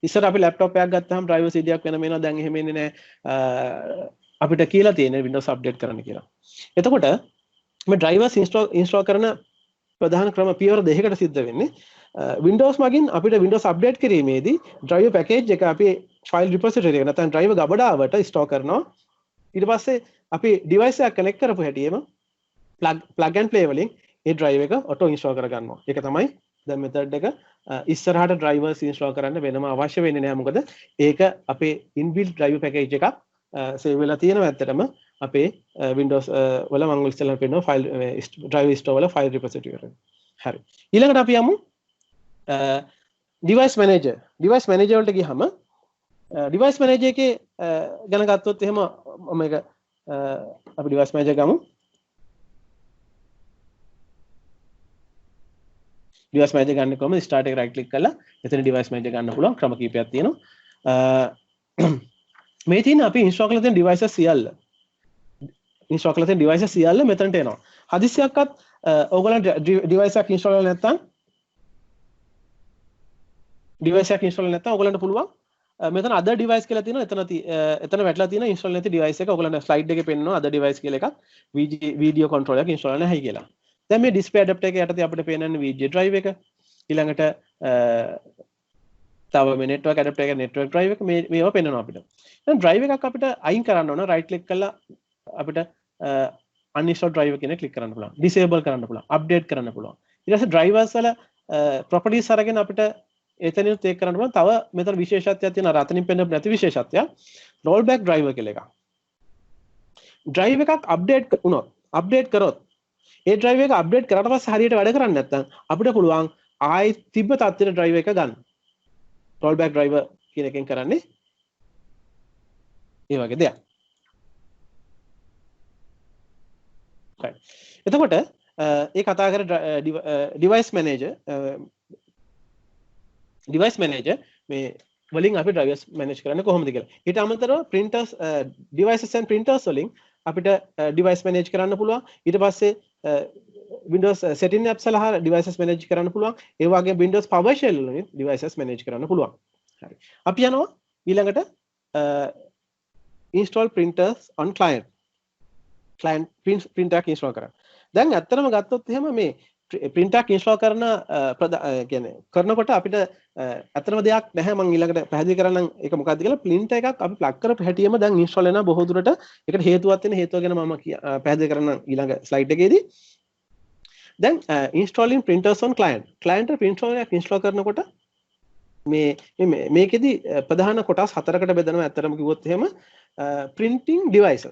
ඉස්සර අපි laptop එකක් ගත්තාම driver CD එකක් වෙනම එනවා. දැන් එහෙම එන්නේ නැහැ. අපිට කියලා තියෙන Windows update කරන්න කියලා. එතකොට මේ drivers install කරන ප්‍රධාන ක්‍රම පියවර දෙකකට සිද්ධ වෙන්නේ. Windows මගින් අපිට Windows update කිරීමේදී driver package එක අපි file repository එක නැත්නම් driver ගබඩාවට store කරනවා. ඊට පස්සේ අපි device එක connect කරපු හැටියෙම plug and play වලින් ඒ drive එක auto install කරගන්නවා. ඒක තමයි දැන් method එක. ඉස්සරහට drivers install කරන්න වෙනම අවශ්‍ය වෙන්නේ නැහැ. මොකද ඒක අපේ inbuilt driver package එකක් save වෙලා තියෙනවා ඇත්තටම අපේ Windows වල මම ඉස්සෙල්ලා පෙන්නනවා file driver store වල file repository එකට. හරි. ඊළඟට අපි යමු device manager වලට ගියහම device manager එකේ ගැන ගත්තොත් එහෙම මේක අපි device manager ගමු. device manager ගන්න කොහමද? start එක right click කරලා එතන device manager ගන්න පුළුවන් ක්‍රම කීපයක් තියෙනවා. මේ තියෙන අපි install කරලා තියෙන devices සියල්ල මෙතනට එනවා. හදිසියක්වත් ඕගොල්ලන් device එකක් install කරලා නැත්නම් ඔයගලන්ට පුළුවන් මෙතන other device කියලා තියෙනවා. එතන වැටලා තියෙන install නැති device එක ඔයගලන්ට slide එකේ පෙන්නනවා other device කියලා එකක් video controller එක install නැහැයි කියලා. දැන් මේ display adapter එක යටතේ අපිට පේනන්නේ VGA drive එක. ඊළඟට තව මේ network adapter එක network drive එක මේවා පෙන්නනවා අපිට. දැන් drive එකක් අපිට අයින් කරන්න ඕන right click කරලා අපිට uninstall drive එක කියන click කරන්න පුළුවන්. disable කරන්න පුළුවන්. update කරන්න පුළුවන්. ඊට පස්සේ drivers වල properties අරගෙන අපිට එතනින් take කරන්න පුළුවන්. තව මෙතන විශේෂත්වයක් තියෙනවා. රතනින් පෙන්නපු නැති විශේෂත්වයක්. rollback driver කියලා එකක්. drive එකක් update කරොත් ඒ drive එක update කරාට පස්සේ හරියට වැඩ කරන්නේ නැත්නම් අපිට පුළුවන් ආයි තිබ්බ තත්ත්වෙට drive එක ගන්න. rollback driver කියන එකෙන් කරන්නේ ඒ වගේ දෙයක්. right. එතකොට ඒ කතා කර device manager මේ වලින් අපි drivers manage කරන්නේ කොහොමද කියලා. ඊට අමතරව printers devices and printers වලින් අපිට device manage කරන්න පුළුවන්. ඊට පස්සේ Windows setting apps සලහ devices manage කරන්න පුළුවන්. ඒ වගේම Windows PowerShell වලින් devices manage කරන්න පුළුවන්. හරි. අපි යනවා ඊළඟට install printers on client printer install කරන්න. දැන් ඇත්තටම ගත්තොත් එහෙම මේ print එකක් install කරන කියන්නේ කරනකොට අපිට ඇත්තටම දෙයක් නැහැ මම ඊළඟට පැහැදිලි කරන්නම් ඒක මොකක්ද කියලා print එකක් අපි plug කරපු හැටියෙම දැන් install වෙනවා බොහෝ දුරට ඒකට හේතුවක් වෙන හේතුව ගැන මම පැහැදිලි කරන්නම් ඊළඟ slide එකේදී දැන් installing printers on client printer එකක් install කරනකොට මේකෙදි ප්‍රධාන කොටස් හතරකට බෙදනවා ඇත්තටම කිව්වොත් එහෙම printing device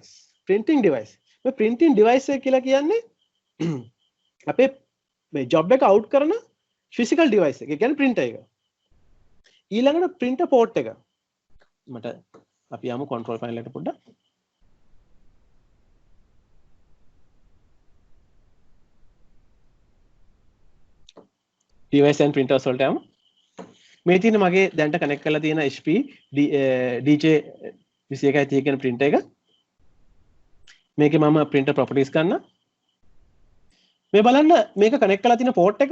මේ printing device එක කියලා කියන්නේ අපේ මේ job එක out කරන physical device එක. ඒ කියන්නේ printer එක. ඊළඟට printer port එක. මට අපි යමු control panel එකට පොඩ්ඩක්. device and printers වලට යමු. මේ තියෙන මගේ දැන්ට කනෙක්ට් කරලා තියෙන HP DJ2130 කියන printer එක. මේකේ මම printer properties ගන්න. මේ බලන්න මේක කනෙක්ට් කරලා තියෙන port එක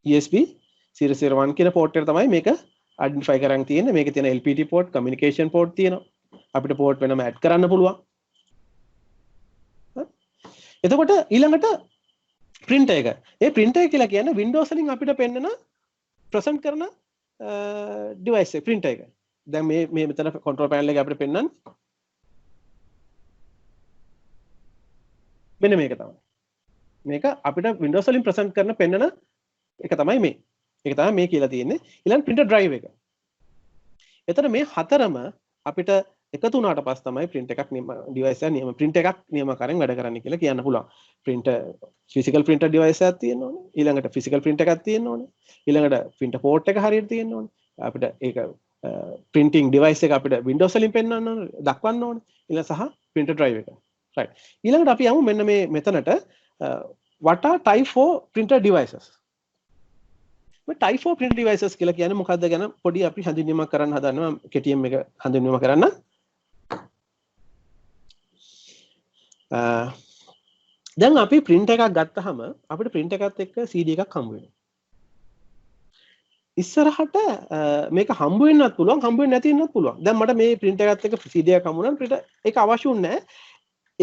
ESP 001 කියන port එක තමයි මේක identify කරන් තියෙන්නේ. මේකේ තියෙන LPT port, communication port තියෙනවා. අපිට port වෙනම add කරන්න පුළුවන්. එතකොට ඊළඟට printer එක. ඒ printer එක කියලා කියන්නේ Windows වලින් අපිට පෙන්නන present කරන device එක printer එක. දැන් මේ මෙතන control panel එකේ අපිට පෙන්නන්නේ මෙන්න මේක තමයි. මේක අපිට Windows වලින් present කරන පෙන්නන එක තමයි මේ. ඒක තමයි මේ කියලා තියෙන්නේ. ඊළඟ printer drive එක. එතන මේ හතරම අපිට එකතු වුණාට පස්සේ තමයි print එකක් device එක print එකක් නියමාකාරයෙන් වැඩ කරන්නේ කියලා කියන්න පුළුවන්. printer physical printer device එකක් තියෙන්න ඕනේ. ඊළඟට physical print එකක් තියෙන්න ඕනේ. ඊළඟට printer port එක හරියට තියෙන්න ඕනේ. අපිට ඒක printing device එක අපිට Windows වලින් පෙන්වන්න ඕනේ, දක්වන්න ඕනේ. ඊළඟ සහ printer drive එක. right. ඊළඟට අපි යමු මෙන්න මේ මෙතනට what are type 4 printer devices? මේ type 4 printer devices කියලා කියන්නේ මොකක්ද ගැන පොඩි අපි හඳුන්වීමක් කරන්න හදනවා. KTM එක හඳුන්වීම කරන්න. දැන් අපි print එකක් ගත්තාම අපිට print එකත් එක්ක CD එකක් හම්බ වෙනවා. ඉස්සරහට මේක හම්බ වෙන්නත් පුළුවන්, හම්බ වෙන්නේ නැති වෙන්නත් පුළුවන්. දැන් මට මේ print එකත් එක්ක CD එකක් හම්බ වුණා. print ඒක අවශ්‍ය නැහැ.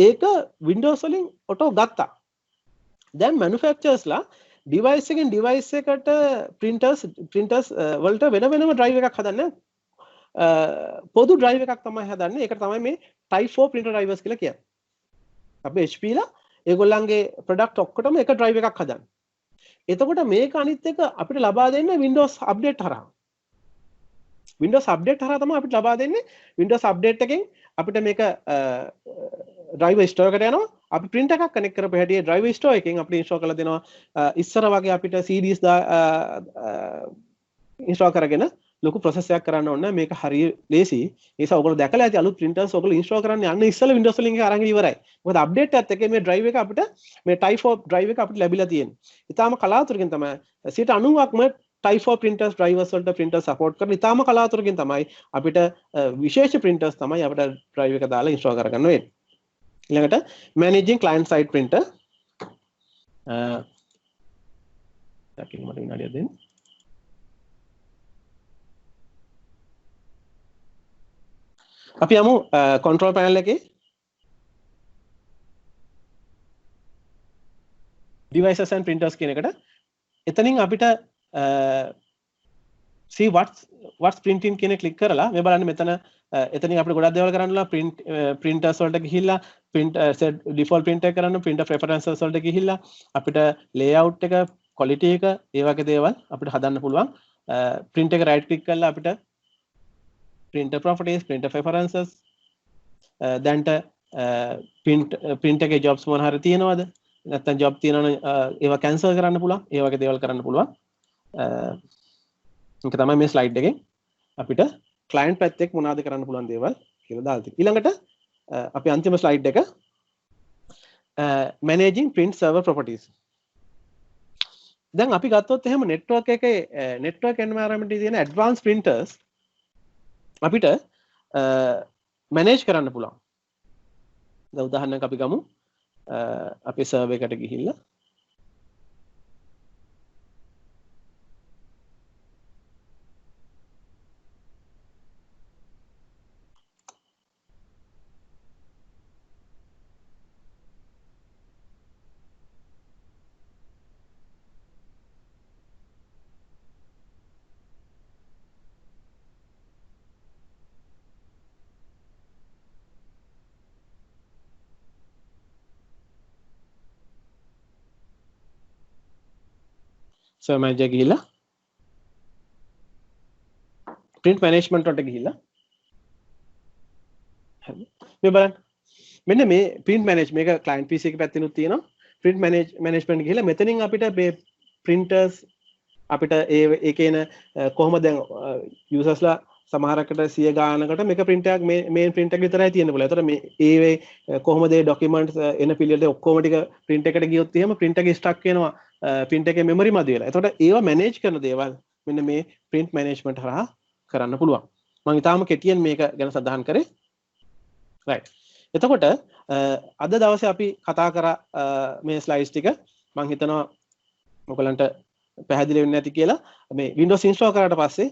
ඒක Windows වලින් ඔටෝ ගත්තා. දැන් manufacturers ලා device එකෙන් device එකට printers වලට වෙනම drive එකක් හදන්නේ. පොදු drive එකක් තමයි හදන්නේ. ඒක තමයි මේ type 4 printer drivers කියලා කියන්නේ. අපේ HP ලා ඒගොල්ලන්ගේ product ඔක්කොටම එක drive එකක් හදන්නේ. එතකොට මේක අනිත් එක අපිට ලබා දෙන්නේ Windows update හරහා. Windows update හරහා තමයි අපිට ලබා දෙන්නේ. Windows update එකෙන් අපිට මේක driver store එකට යනවා. අපි print එකක් connect කරපු හැටි driver store එකෙන් අපිට install කරලා දෙනවා. ඉස්සර වගේ අපිට CDs install කරගෙන ලොකු process එකක් කරන්න ඕනේ. මේක හරිය ලේසි. ඒ නිසා ඔයගොල්ලෝ දැකලා ඇති අලුත් printers ඔයගොල්ලෝ install කරන්න යන්න ඉස්සෙල්ලා Windows වලින් එක අරන් ඉවරයි. මොකද update එකත් එක්ක මේ drive එක අපිට මේ type 4 drive එක අපිට ලැබිලා තියෙන්නේ. ඊටාම කලාතුරකින් තමයි 90%ක්ම type 4 printers drivers වලට printer support කරන ඊටාම කලාතුරකින් තමයි අපිට විශේෂ printers තමයි අපිට drive එක දාලා install කරගන්න වෙන්නේ. ඊළඟට managing client side printer මට විනාඩියක් දෙන්න. අපි යමු control panel එකේ devices and printers කියන එකට. එතනින් අපිට see what's printing කියන ක්ලික් කරලා මේ බලන්න මෙතන එතනින් අපිට ගොඩක් දේවල් කරන්නලා printers වලට ගිහිල්ලා set default print එක කරන්න printer preferences වලට ගිහිල්ලා අපිට layout එක quality එක ඒ වගේ දේවල් අපිට හදන්න පුළුවන්. print එක right click කරලා අපිට printer properties, printer preferences දැන්ට print එකේ jobs මොන හරි තියෙනවද? නැත්නම් job තියෙනවනම් ඒවා cancel කරන්න පුළුවන්. ඒ වගේ දේවල් කරන්න පුළුවන්. ඒක තමයි මේ slide එකෙන් අපිට client පැත්තෙන් මොනවද කරන්න පුළුවන් දේවල් කියලා දාලා තියෙන්නේ. ඊළඟට අපි අන්තිම slide එක managing print server properties. දැන් අපි ගත්තොත් එහෙම network එකේ network environment එකේ තියෙන advanced printers අපිට manage කරන්න පුළුවන්. දැන් උදාහරණයක් අපි ගමු. අපේ server එකට ගිහිල්ලා සර්වර් මැනේජර් ගිහිල්ලා print management වලට ගිහිල්ලා හරි මේ බලන්න මෙන්න මේ print manage මේක client PC එක පැත්තෙනුත් තියෙනවා print management ගිහිල්ලා මෙතනින් අපිට මේ printers අපිට ඒකේන කොහොමද දැන් users ලා සමහරකට 100 ගානකට මේක print එකක් මේ print එක විතරයි තියෙන්න පුළුවන්. ඒතර මේ ඒ කොහොමද ඒ documents එන පිළිවෙලට ඔක්කොම ටික print එකට ගියොත් එහෙම print එකේ stuck වෙනවා print එකේ memory මදි වෙලා. ඒතකොට ඒවා manage කරන දේවල් මෙන්න මේ print management හරහා කරන්න පුළුවන්. මම ඊටාම කෙටියෙන් මේක ගැන සඳහන් කරේ. right. එතකොට අද දවසේ අපි කතා කරා මේ slides ටික මම හිතනවා ඔයගලන්ට පැහැදිලි වෙන්නේ නැති කියලා මේ Windows install කරාට පස්සේ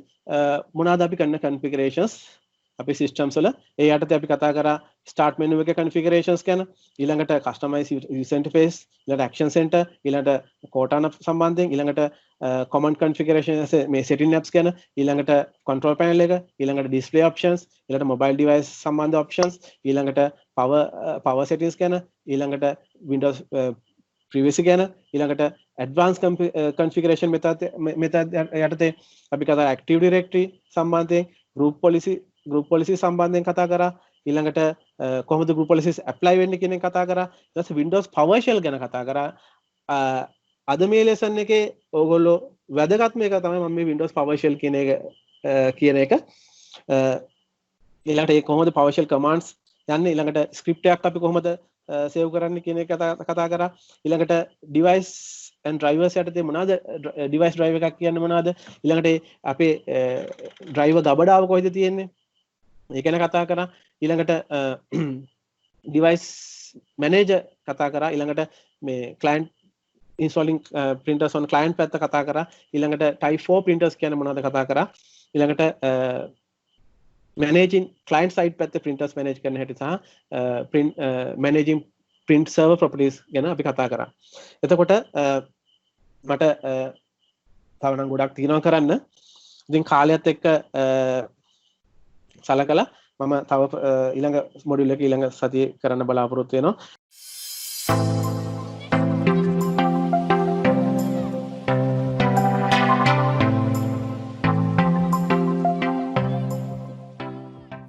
මොනවාද අපි කරන configurations අපි systems වල ඒ යටතේ අපි කතා කරා start menu එකේ configurations ගැන ඊළඟට customize user interface ඊළඟට action center ඊළඟට Cortana සම්බන්ධයෙන් ඊළඟට command configuration මේ setting apps ගැන ඊළඟට control panel එක ඊළඟට display options ඊළඟට mobile device සම්බන්ධ options ඊළඟට power settings ගැන ඊළඟට Windows privacy ගැන ඊළඟට advanced configuration method යටතේ අපි කතා active directory සම්බන්ධයෙන් group policy සම්බන්ධයෙන් කතා කරා ඊළඟට කොහොමද group policies apply වෙන්නේ කියන එක කතා කරා ඊට පස්සේ Windows PowerShell ගැන කතා කරා අද මේ lesson එකේ ඕගොල්ලෝ වැදගත්ම එක තමයි මම මේ Windows PowerShell කියන එක ඊළඟට ඒ කොහොමද PowerShell commands යන්නේ ඊළඟට script එකක් අපි කොහොමද save කරන්න කියන එක කතා කරා ඊළඟට device and drivers යටතේ මොනවාද device driver එකක් කියන්නේ මොනවාද ඊළඟට අපේ driver ගබඩාව කොහෙද තියෙන්නේ ඒක ගැන කතා කරා ඊළඟට device manager කතා කරා ඊළඟට මේ client installing printers on client පැත්ත කතා කරා ඊළඟට type 4 printers කියන්නේ මොනවද කතා කරා ඊළඟට managing client side පැත්තේ printers manage කරන හැටි සහ managing print server properties ගැන අපි කතා කරා. එතකොට මට තව නම් ගොඩක් තියෙනවා කරන්න. ඉතින් කාලයත් එක්ක සලකලා මම තව ඊළඟ මොඩියුල් එක ඊළඟ සතියේ කරන්න බලාපොරොත්තු වෙනවා.